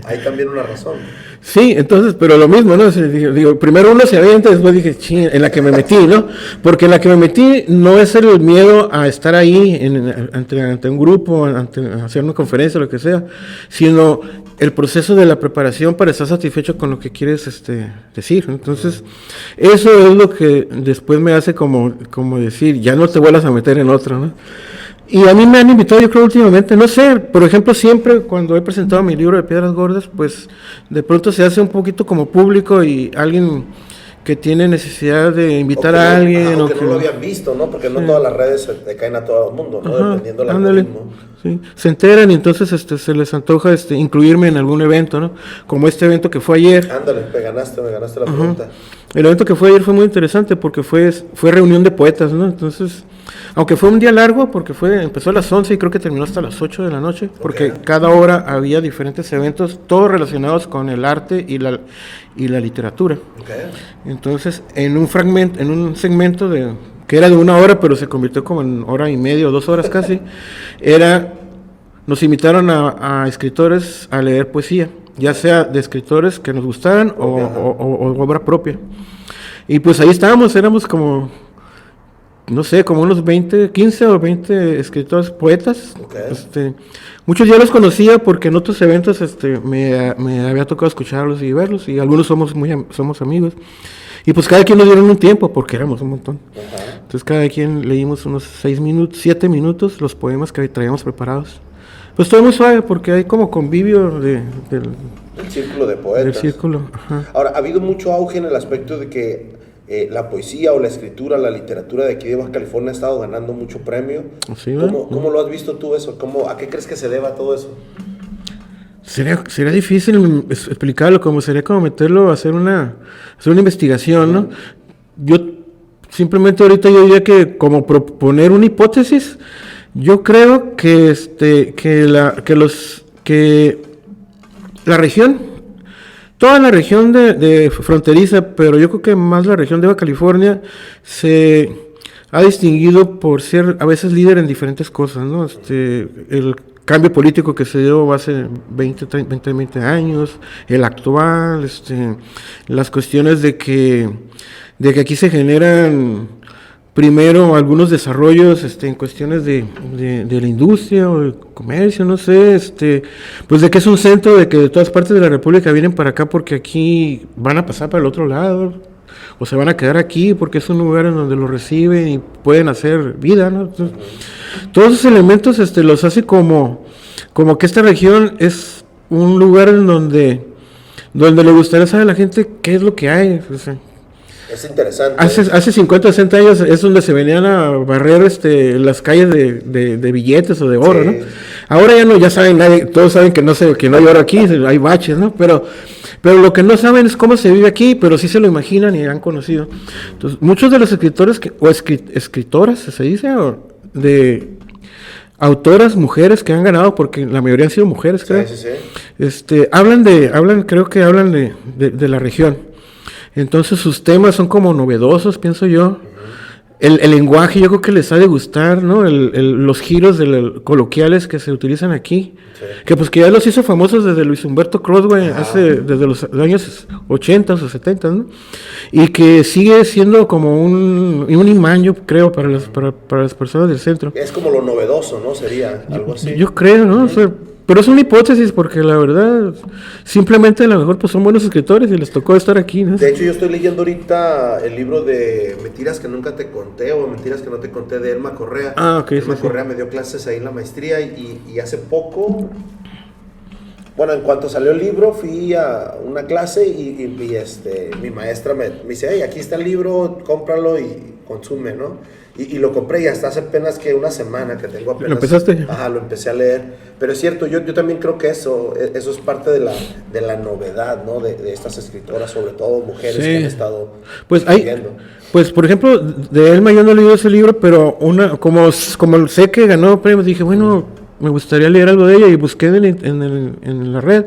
Hay también una razón. Sí, entonces, pero lo mismo, ¿no? Digo, primero uno se avienta, después dije, ching, en la que me metí, ¿no? Porque en la que me metí no es el miedo a estar ahí ante un grupo, hacer una conferencia, lo que sea, sino el proceso de la preparación para estar satisfecho con lo que quieres decir. Entonces, eso es lo que después me hace como decir, ya no te vuelvas a meter en otro, ¿no? Y a mí me han invitado, yo creo, últimamente, no sé, por ejemplo, siempre cuando he presentado mi libro de Piedras Gordas, pues de pronto se hace un poquito como público y alguien que tiene necesidad de invitar a alguien. O que no lo habían visto, ¿no? Porque no todas las redes se caen a todo el mundo, ¿no? Dependiendo del algoritmo. Sí, se enteran y entonces se les antoja incluirme en algún evento, ¿no? Como este evento que fue ayer. Ándale, me ganaste la pregunta. El evento que fue ayer fue muy interesante porque fue reunión de poetas, ¿no? Entonces, aunque fue un día largo porque empezó a las 11 y creo que terminó hasta las 8 de la noche, porque cada hora había diferentes eventos, todos relacionados con el arte y la literatura. Entonces, en un segmento que era de 1 hora, pero se convirtió como en 1:30 o 2 horas casi, nos invitaron a escritores a leer poesía, ya sea de escritores que nos gustaran o obra propia. Y pues ahí éramos como, no sé, como unos 15 o 20 escritores, poetas. Muchos ya los conocía porque en otros eventos me había tocado escucharlos y verlos, y algunos somos amigos. Y pues cada quien nos dieron un tiempo, porque éramos un montón. Entonces cada quien leímos unos 7 minutos los poemas que traíamos preparados. Pues todo muy suave, porque hay como convivio del círculo de poetas. Del círculo, Ahora, ha habido mucho auge en el aspecto de que la poesía o la escritura, la literatura de aquí de Baja California ha estado ganando mucho premio. ¿Sí, ¿Cómo lo has visto tú eso? ¿A qué crees que se deba todo eso? Sería difícil explicarlo, sería como meterlo a hacer una investigación, ¿no? Yo simplemente ahorita yo diría que como proponer una hipótesis, yo creo que la región, toda la región de fronteriza, pero yo creo que más la región de Baja California se ha distinguido por ser a veces líder en diferentes cosas, ¿no? El cambio político que se dio hace 20 años, el actual, las cuestiones de que aquí se generan primero algunos desarrollos en cuestiones de la industria o el comercio, no sé, pues de que es un centro, de que de todas partes de la República vienen para acá porque aquí van a pasar para el otro lado, o se van a quedar aquí porque es un lugar en donde los reciben y pueden hacer vida, ¿no? Entonces, todos esos elementos los hace como que esta región es un lugar en donde le gustaría saber a la gente qué es lo que hay. Es interesante. Hace 50 o 60 años es donde se venían a barrer las calles de billetes o de oro, ¿no? Ahora ya no, ya saben, todos saben que no hay oro aquí, hay baches, ¿no? Pero lo que no saben es cómo se vive aquí, pero sí se lo imaginan y han conocido. Entonces, muchos de los escritores escritoras, se dice, autoras mujeres que han ganado, porque la mayoría han sido mujeres, creo. Sí, sí, sí. Creo que hablan de la región. Entonces sus temas son como novedosos, pienso yo. El lenguaje yo creo que les ha de gustar, ¿no? Los giros coloquiales que se utilizan aquí. Sí. Que ya los hizo famosos desde Luis Humberto Crosway, desde los años 80 o 70, ¿no? Y que sigue siendo como un imán, yo creo, para las personas del centro. Es como lo novedoso, ¿no? Sería algo así. Yo creo, ¿no? O sea, pero es una hipótesis porque la verdad, simplemente a lo mejor pues son buenos escritores y les tocó estar aquí, ¿no? De hecho, yo estoy leyendo ahorita el libro de Mentiras que nunca te conté o Mentiras que no te conté de Elma Correa. Ok. Elma Correa me dio clases ahí en la maestría y hace poco, bueno, en cuanto salió el libro, fui a una clase y mi maestra me dice, hey, aquí está el libro, cómpralo y consume, ¿no? Y lo compré y hasta hace apenas que una semana que tengo apenas... ¿Lo empezaste? Ajá, lo empecé a leer. Pero es cierto, yo también creo que eso es parte de la novedad, ¿no? De estas escritoras, sobre todo mujeres que han estado escribiendo. Pues, por ejemplo, de Elma yo no he leído ese libro, pero como sé que ganó premios, dije, bueno, me gustaría leer algo de ella y busqué en la red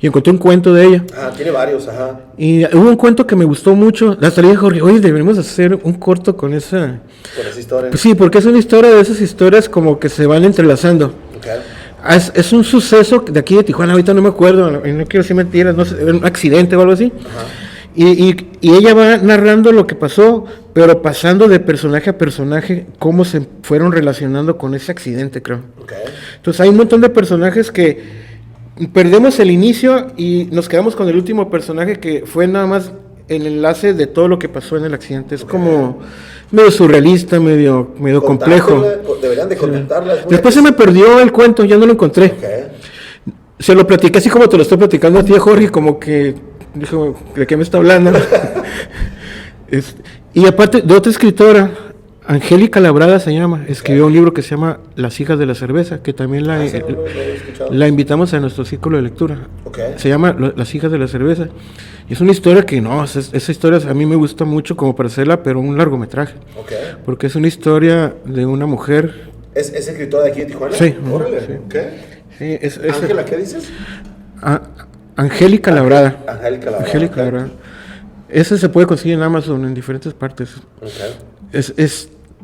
y encontré un cuento de ella. Tiene varios, ajá. Y hubo un cuento que me gustó mucho. Hasta le dije a Jorge, oye, deberíamos hacer un corto con esa historia. Pues sí, porque es una historia de esas historias como que se van entrelazando. Okay. Es un suceso de aquí de Tijuana, ahorita no me acuerdo, no quiero decir mentiras, no sé, un accidente o algo así. Ajá. Y ella va narrando lo que pasó, pero pasando de personaje a personaje, cómo se fueron relacionando con ese accidente, creo. Okay. Entonces hay un montón de personajes que perdemos el inicio y nos quedamos con el último personaje que fue nada más el enlace de todo lo que pasó en el accidente. Es como medio surrealista, medio complejo. Deberían de contarla. Después se me perdió el cuento, ya no lo encontré. Okay. Se lo platiqué así como te lo estoy platicando a ti, Jorge, como que dijo, ¿de qué me está hablando? Y aparte de otra escritora, Angélica Labrada se llama, escribió un libro que se llama Las hijas de la cerveza, que también la invitamos a nuestro círculo de lectura. Okay. Se llama Las hijas de la cerveza. Y es una historia que esa historia a mí me gusta mucho como para hacerla, pero un largometraje. Okay. Porque es una historia de una mujer. ¿Es escritora de aquí de Tijuana? Sí. Órale, sí. Okay. Sí, ¿Ángela qué dices? Angélica Labrada. Angélica Labrada. Angélica Labrada. Ese se puede conseguir en Amazon en diferentes partes. Okay.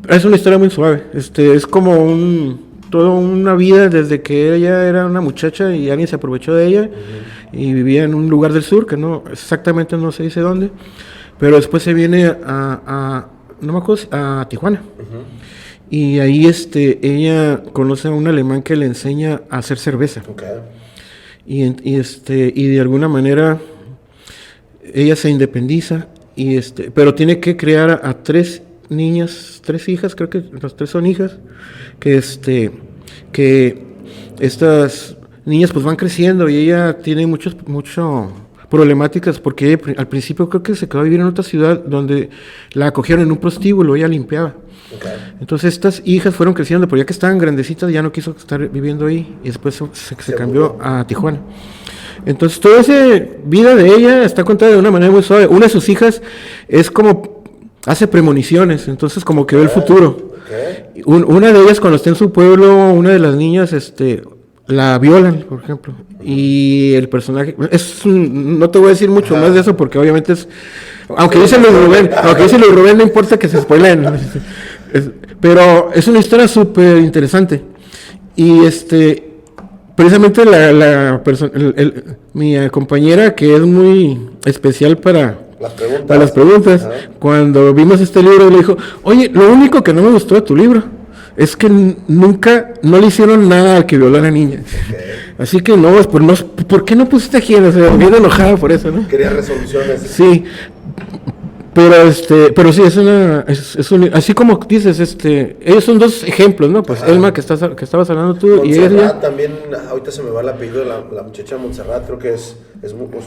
Es una historia muy suave. Es como toda una vida desde que ella era una muchacha y alguien se aprovechó de ella y vivía en un lugar del sur que no exactamente no se dice dónde, pero después se viene no me acuerdo, a Tijuana. Y ahí ella conoce a un alemán que le enseña a hacer cerveza. Okay. Y de alguna manera ella se independiza pero tiene que criar a tres hijas, creo que las tres son hijas, que estas niñas pues van creciendo y ella tiene muchas problemáticas porque ella, al principio creo que se quedó a vivir en otra ciudad donde la acogieron en un prostíbulo, ella limpiaba. Okay. Entonces estas hijas fueron creciendo, pero ya que estaban grandecitas ya no quiso estar viviendo ahí y después se cambió a Tijuana. Entonces toda esa vida de ella está contada de una manera muy suave. Una de sus hijas es como hace premoniciones, entonces como que ve el futuro. Okay. Una de ellas cuando está en su pueblo, una de las niñas la violan, por ejemplo, y el personaje no te voy a decir mucho más de eso porque obviamente aunque dice Luis Rubén no importa que se spoilen, pero es una historia súper interesante y precisamente mi compañera, que es muy especial para las preguntas, cuando vimos este libro le dijo, oye, lo único que no me gustó de tu libro es que no le hicieron nada al que violó a la niña. Okay. Así que ¿por qué no pusiste aquí? O sea, bien enojada por eso, ¿no? Quería resoluciones. Sí. Pero sí, así como dices, ellos son dos ejemplos, ¿no? Pues Elma, que estabas hablando tú, Montserrat, y ella también, ahorita se me va el apellido de la muchacha Montserrat, creo que es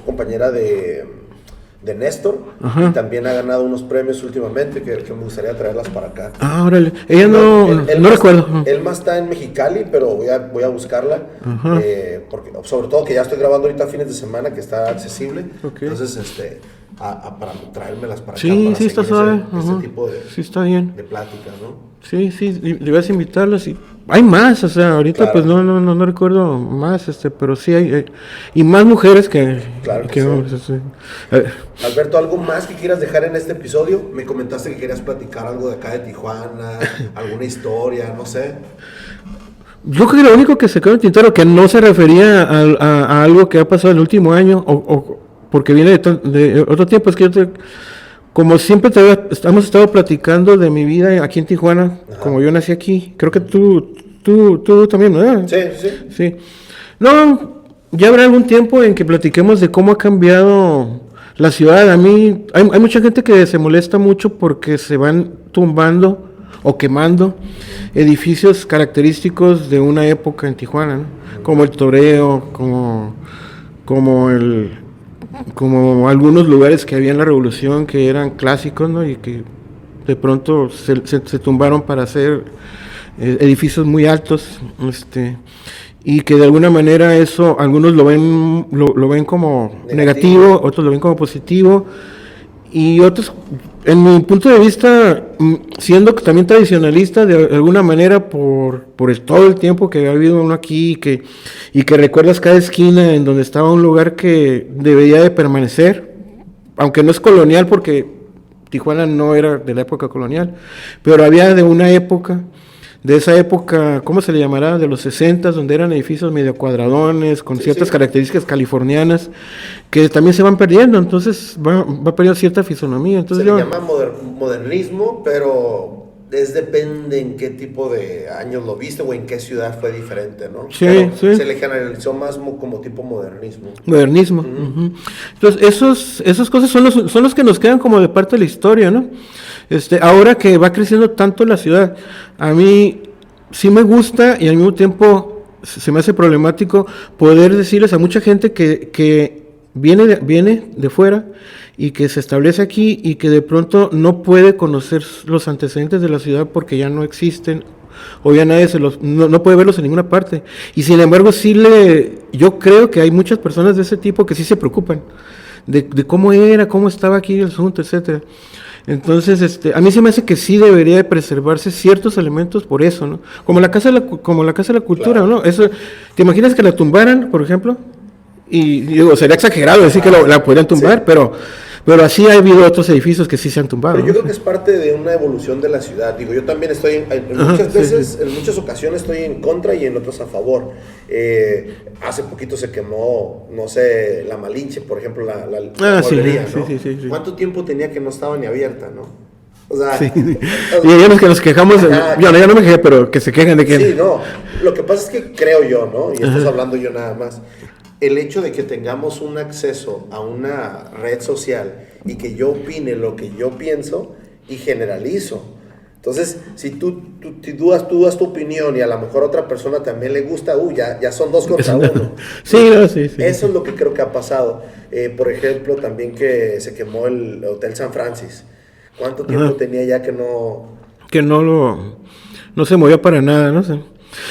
compañera de Néstor, y también ha ganado unos premios últimamente que me gustaría traerlas para acá. Órale, ella no recuerdo. Elma está en Mexicali, pero voy a buscarla, porque sobre todo que ya estoy grabando ahorita fines de semana, que está accesible, entonces para traérmelas para acá. Sí, está suave. Ese tipo sí, está bien. De pláticas, ¿no? Sí, debes invitarlas y hay más, o sea, ahorita Claro. pues no recuerdo más, pero sí hay y más mujeres que Claro que sí. hombres, sí. Alberto, ¿algo más que quieras dejar en este episodio? Me comentaste que querías platicar algo de acá de Tijuana, alguna historia, no sé. Yo creo que lo único que se quedó en el tintero que no se refería a algo que ha pasado el último año o porque viene de otro tiempo, es que como siempre hemos estado platicando de mi vida aquí en Tijuana, Ajá. como yo nací aquí, creo que tú también, ¿no? Sí, sí. Sí. No, ya habrá algún tiempo en que platiquemos de cómo ha cambiado la ciudad. A mí, hay mucha gente que se molesta mucho porque se van tumbando o quemando edificios característicos de una época en Tijuana, ¿no? Como el Toreo, como algunos lugares que había en la Revolución que eran clásicos, ¿no? Y que de pronto se tumbaron para hacer edificios muy altos, y que de alguna manera eso algunos lo ven como negativo, otros lo ven como positivo, y otros, en mi punto de vista, siendo también tradicionalista de alguna manera por todo el tiempo que ha habido uno aquí y que recuerdas cada esquina en donde estaba un lugar que debería de permanecer, aunque no es colonial porque Tijuana no era de la época colonial, pero había de esa época, ¿cómo se le llamará? De los 60, donde eran edificios medio cuadradones, con ciertas características californianas, que también se van perdiendo, entonces va perdiendo cierta fisonomía. Entonces Se le llama modernismo, pero depende en qué tipo de años lo viste o en qué ciudad fue diferente, ¿no? Sí, pero sí. se le generalizó más como tipo modernismo. Modernismo. Uh-huh. Entonces, esas cosas son los que nos quedan como de parte de la historia, ¿no? Ahora que va creciendo tanto la ciudad, a mí sí me gusta y al mismo tiempo se me hace problemático poder decirles a mucha gente que viene de fuera y que se establece aquí y que de pronto no puede conocer los antecedentes de la ciudad porque ya no existen o ya nadie no puede verlos en ninguna parte. Y sin embargo yo creo que hay muchas personas de ese tipo que sí se preocupan de cómo estaba aquí el asunto, etcétera. Entonces, a mí se me hace que sí debería de preservarse ciertos elementos por eso, ¿no? Como la Casa de la Cultura, claro. ¿No? Eso, ¿te imaginas que la tumbaran, por ejemplo? Y digo, sería exagerado decir que la podrían tumbar, sí. Pero así ha habido otros edificios que sí se han tumbado. Pero yo creo que es parte de una evolución de la ciudad. Digo, yo también estoy en muchas ocasiones estoy en contra y en otras a favor. Hace poquito se quemó, no sé, la Malinche, por ejemplo, la mueblería, ¿no? Sí. ¿Cuánto tiempo tenía que no estaba ni abierta, no? O sea, sí. Y hay unos que nos quejamos, yo no me quejé, pero que se quejan de que... Sí, no, lo que pasa es que creo yo, ¿no? Y estás hablando yo nada más. El hecho de que tengamos un acceso a una red social y que yo opine lo que yo pienso y generalizo. Entonces, si tú das tu opinión y a lo mejor a otra persona también le gusta, ya son 2 contra 1. Sí. Eso es lo que creo que ha pasado. Por ejemplo, también que se quemó el Hotel San Francis. ¿Cuánto tiempo tenía ya que no...? Que no se movió para nada, no sé.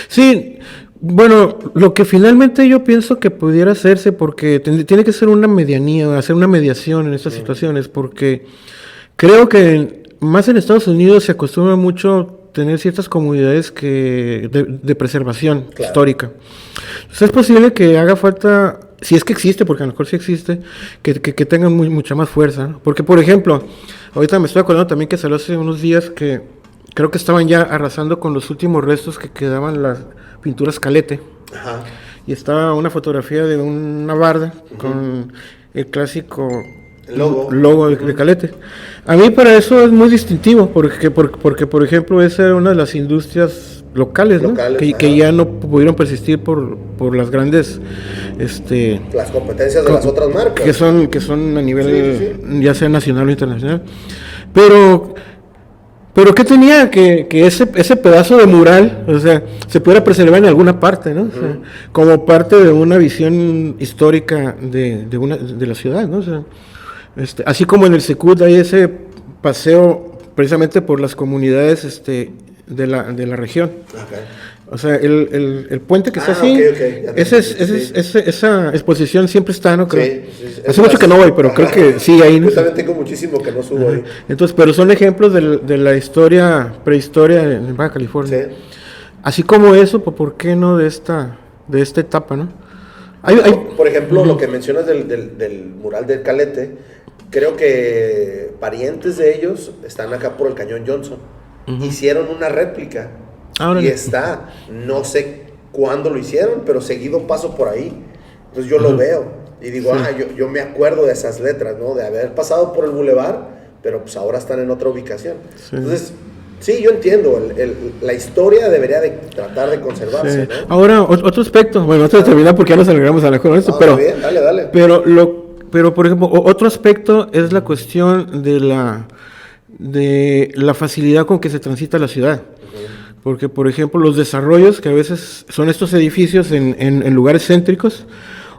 Sí, bueno, lo que finalmente yo pienso que pudiera hacerse, porque tiene que ser una medianía, hacer una mediación en estas situaciones, porque creo que más en Estados Unidos se acostumbra mucho tener ciertas comunidades de preservación histórica. Entonces es posible que haga falta, si es que existe, porque a lo mejor sí existe, que tengan mucha más fuerza, ¿no? Porque, por ejemplo, ahorita me estoy acordando también que salió hace unos días que creo que estaban ya arrasando con los últimos restos que quedaban las pinturas Calete. Ajá. Y estaba una fotografía de una barda con el clásico logo de Calete. A mí para eso es muy distintivo, porque por ejemplo, esa era una de las industrias locales, ¿no? Que ya no pudieron persistir por las grandes las competencias de las otras marcas que son a nivel ya sea nacional o internacional. Pero ¿qué tenía que ese pedazo de mural, o sea, se pudiera preservar en alguna parte, ¿no? O sea, como parte de una visión histórica de la ciudad, ¿no? O sea, así como en el Secut hay ese paseo precisamente por las comunidades de la región. Okay. O sea, el puente que está así, esa exposición siempre está, ¿no? Creo. Sí, hace mucho que no voy, pero creo que sí, ahí. Yo también tengo muchísimo que no subo ahí. Entonces, pero son ejemplos de la prehistoria en Baja California. así como eso, pues ¿por qué no de esta etapa, no? Por ejemplo, lo que mencionas del mural del Calete, creo que parientes de ellos están acá por el Cañón Johnson. Hicieron una réplica y está, no sé cuándo lo hicieron, pero seguido paso por ahí. Entonces yo lo veo y digo, yo me acuerdo de esas letras, ¿no? De haber pasado por el bulevar, pero pues ahora están en otra ubicación. Sí. Entonces, sí, yo entiendo, la historia debería de tratar de conservarse, ¿no? Ahora, otro aspecto, bueno, antes de terminar porque ya nos alegramos a la mejor esto, pero... Bien, dale. Pero, por ejemplo, otro aspecto es la cuestión de la facilidad con que se transita la ciudad. Porque, por ejemplo, los desarrollos, que a veces son estos edificios en lugares céntricos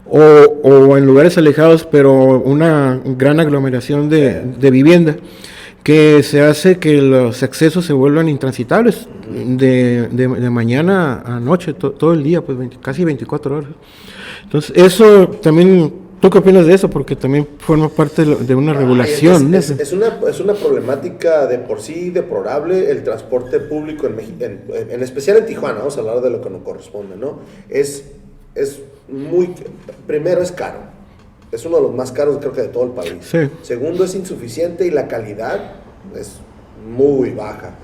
o en lugares alejados, pero una gran aglomeración de vivienda, que se hace que los accesos se vuelvan intransitables de mañana a noche, todo el día, pues casi 24 horas. Entonces, eso también... ¿Tú qué opinas de eso? Porque también forma parte de una regulación. Es una problemática de por sí deplorable el transporte público en especial en Tijuana. Vamos a hablar de lo que nos corresponde, ¿no? Primero es caro. Es uno de los más caros, creo que de todo el país. Sí. Segundo, es insuficiente y la calidad es muy baja.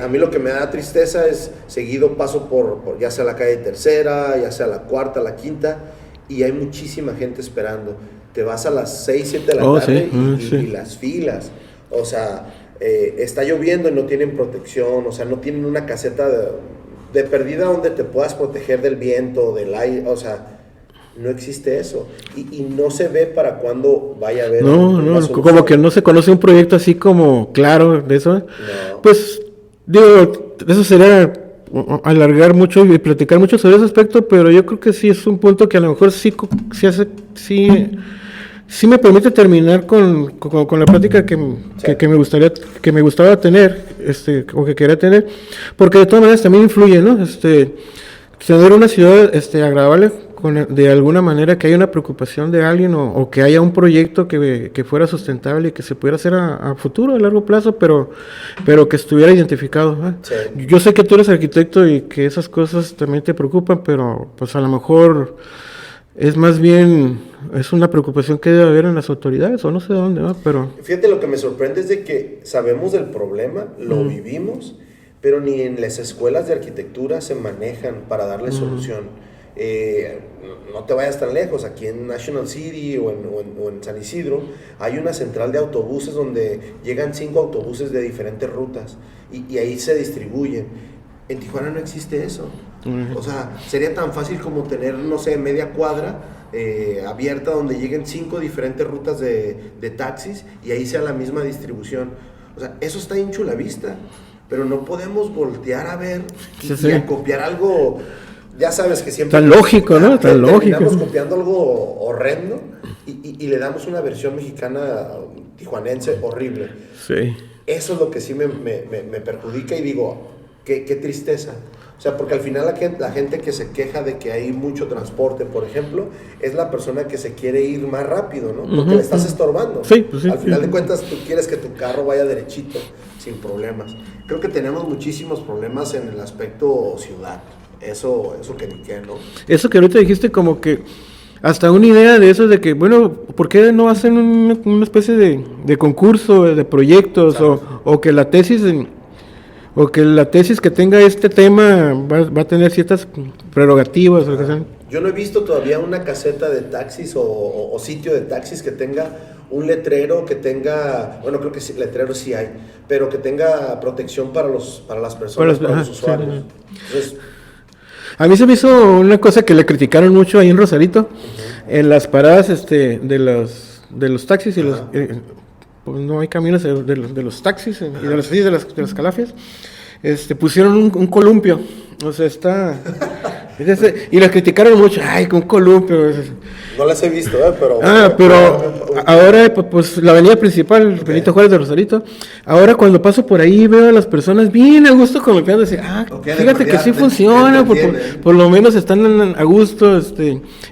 A mí lo que me da tristeza es seguido paso por ya sea la calle Tercera, ya sea la Cuarta, la Quinta, y hay muchísima gente esperando. Te vas a las 6, 7 de la tarde y las filas. O sea, está lloviendo y no tienen protección, o sea, no tienen una caseta de perdida donde te puedas proteger del viento, del aire, o sea, no existe eso. Y no se ve para cuando vaya a haber una solución. Como que no se conoce un proyecto así como claro de eso. No. Pues, digo, eso sería... alargar mucho y platicar mucho sobre ese aspecto, pero yo creo que sí es un punto que a lo mejor sí me permite terminar con la plática que me gustaba tener, o que quería tener, porque de todas maneras también influye, ¿no? Tener una ciudad agradable, de alguna manera que haya una preocupación de alguien o que haya un proyecto que fuera sustentable y que se pudiera hacer a futuro, a largo plazo, pero que estuviera identificado, ¿eh? Sí. Yo sé que tú eres arquitecto y que esas cosas también te preocupan, pero pues a lo mejor es más bien, es una preocupación que debe haber en las autoridades o no sé dónde, ¿no? Pero... Fíjate, lo que me sorprende es de que sabemos del problema, lo vivimos, pero ni en las escuelas de arquitectura se manejan para darle solución. No te vayas tan lejos, aquí en National City o en San Isidro hay una central de autobuses donde llegan 5 autobuses de diferentes rutas y ahí se distribuyen. En Tijuana no existe eso. O sea, sería tan fácil como tener, no sé, media cuadra abierta donde lleguen 5 diferentes rutas de taxis y ahí sea la misma distribución. O sea, eso está en Chula Vista, pero no podemos voltear a ver y a copiar algo. Ya sabes que siempre... Tan lógico, ¿no? Tan lógico. Terminamos copiando algo horrendo y le damos una versión mexicana tijuanense horrible. Sí. Eso es lo que sí me perjudica y digo, qué tristeza. O sea, porque al final la gente que se queja de que hay mucho transporte, por ejemplo, es la persona que se quiere ir más rápido, ¿no? Porque le estás estorbando. Sí, pues sí. Al final de cuentas, tú quieres que tu carro vaya derechito, sin problemas. Creo que tenemos muchísimos problemas en el aspecto ciudad. Eso que ni qué, ¿no? Eso que ahorita dijiste como que hasta una idea de eso de que, bueno, ¿por qué no hacen una especie de concurso, de proyectos o que la tesis que tenga este tema va a tener ciertas prerrogativas? O que sean? Yo no he visto todavía una caseta de taxis o sitio de taxis que tenga un letrero, que tenga, bueno, creo que sí, letrero sí hay, pero que tenga protección para las personas, para los usuarios. Sí. Entonces, a mí se me hizo una cosa que le criticaron mucho ahí en Rosarito, en las paradas de los taxis y pues no hay caminos de los taxis y de las calafias, pusieron un columpio, o sea, y las criticaron mucho, ay, con un columpio. No las he visto, pero... pero ahora, pues, la avenida principal, Benito Juárez de Rosarito, ahora cuando paso por ahí veo a las personas bien a gusto columpiando, fíjate que sí funciona, por lo menos están a gusto,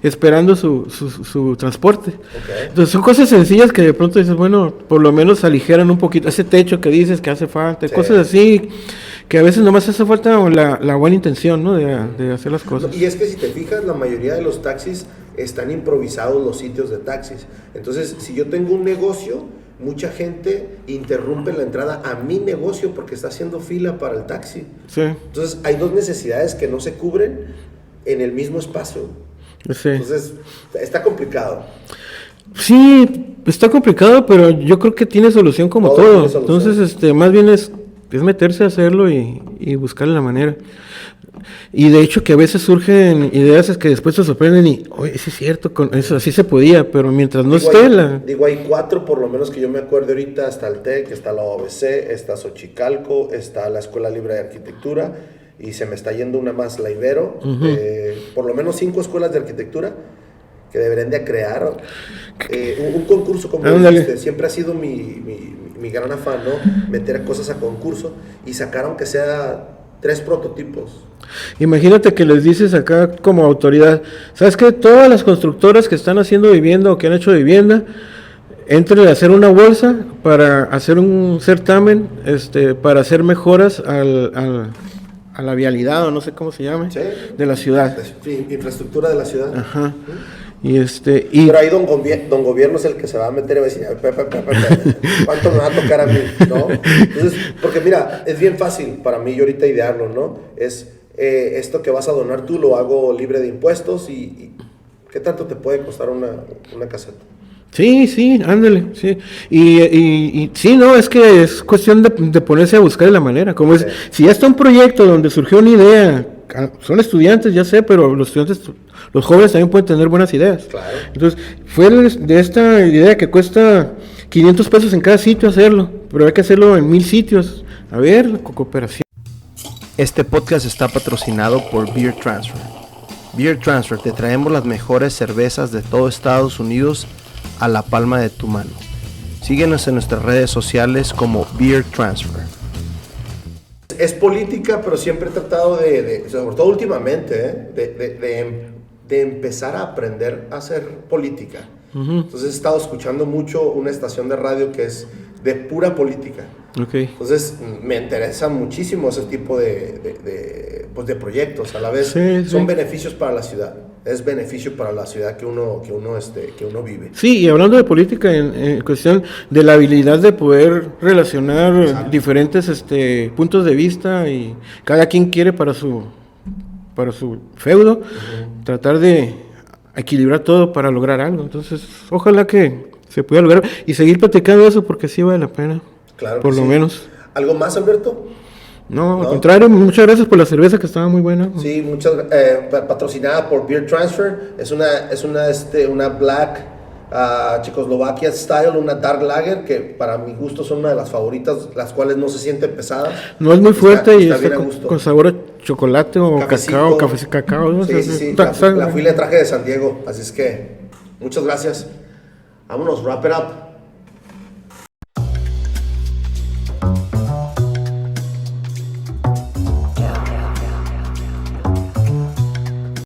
esperando su transporte. Entonces son cosas sencillas que de pronto dices, bueno, por lo menos aligeran un poquito ese techo que dices que hace falta, cosas así que a veces nomás hace falta la buena intención, ¿no? De hacer las cosas. Y es que si te fijas, la mayoría de los taxis están improvisados los sitios de taxis. Entonces, si yo tengo un negocio, mucha gente interrumpe la entrada a mi negocio porque está haciendo fila para el taxi. Sí. Entonces, hay dos necesidades que no se cubren en el mismo espacio. Sí. Entonces, está complicado. Sí, está complicado, pero yo creo que tiene solución como Todo todo. tiene solución. Entonces, más bien es meterse a hacerlo y buscarle la manera. Y de hecho que a veces surgen ideas que después te sorprenden y, oye, sí es cierto, con eso así se podía, pero mientras no esté hay 4 por lo menos que yo me acuerdo ahorita. Está el TEC, está la OBC, está Xochicalco, está la Escuela Libre de Arquitectura y se me está yendo una más, la Ibero. Por lo menos 5 escuelas de arquitectura que deberían de crear un concurso, como dijiste. Siempre ha sido mi gran afán, ¿no? Meter cosas a concurso y sacar aunque sea 3 prototipos. Imagínate que les dices acá como autoridad, ¿sabes qué? Todas las constructoras que están haciendo vivienda o que han hecho vivienda, entren a hacer una bolsa para hacer un certamen, para hacer mejoras a la vialidad, o no sé cómo se llame, ¿Sí? de la ciudad. Infraestructura de la ciudad. Ajá. Pero ahí don Gobierno es el que se va a meter y va a decir, ¿cuánto me va a tocar a mí? ¿No? Entonces, porque mira, es bien fácil para mí yo ahorita idearlo, ¿no? Es esto que vas a donar tú lo hago libre de impuestos y ¿qué tanto te puede costar una caseta? Sí, ándale, sí. Y sí, no, es que es cuestión de ponerse a buscar la manera. Como es, si ya está un proyecto donde surgió una idea, son estudiantes, ya sé, pero los jóvenes también pueden tener buenas ideas. Claro. Entonces, fue de esta idea que cuesta 500 pesos en cada sitio hacerlo, pero hay que hacerlo en 1000 sitios. A ver, la cooperación. Este podcast está patrocinado por Beer Transfer. Beer Transfer, te traemos las mejores cervezas de todo Estados Unidos a la palma de tu mano. Síguenos en nuestras redes sociales como Beer Transfer. Es política, pero siempre he tratado sobre todo últimamente, de empezar a aprender a hacer política. Entonces he estado escuchando mucho una estación de radio que es de pura política. Okay. Entonces me interesa muchísimo ese tipo de proyectos. A la vez son beneficios para la ciudad. Es beneficio para la ciudad que uno vive. Sí, y hablando de política, en cuestión de la habilidad de poder relacionar diferentes puntos de vista y cada quien quiere para su feudo, tratar de equilibrar todo para lograr algo. Entonces, ojalá que se pueda lograr y seguir platicando eso porque sí vale la pena. Claro, por lo menos. ¿Algo más, Alberto? No, al contrario, muchas gracias por la cerveza que estaba muy buena. Sí, patrocinada por Beer Transfer. Es una black Checoslovakia style, una dark lager que para mi gusto son una de las favoritas, las cuales no se sienten pesadas. No es muy fuerte y está bien con sabor a chocolate o cacao. ¿No? Sí. La fui y le traje de San Diego, así es que muchas gracias. Vámonos, wrap it up.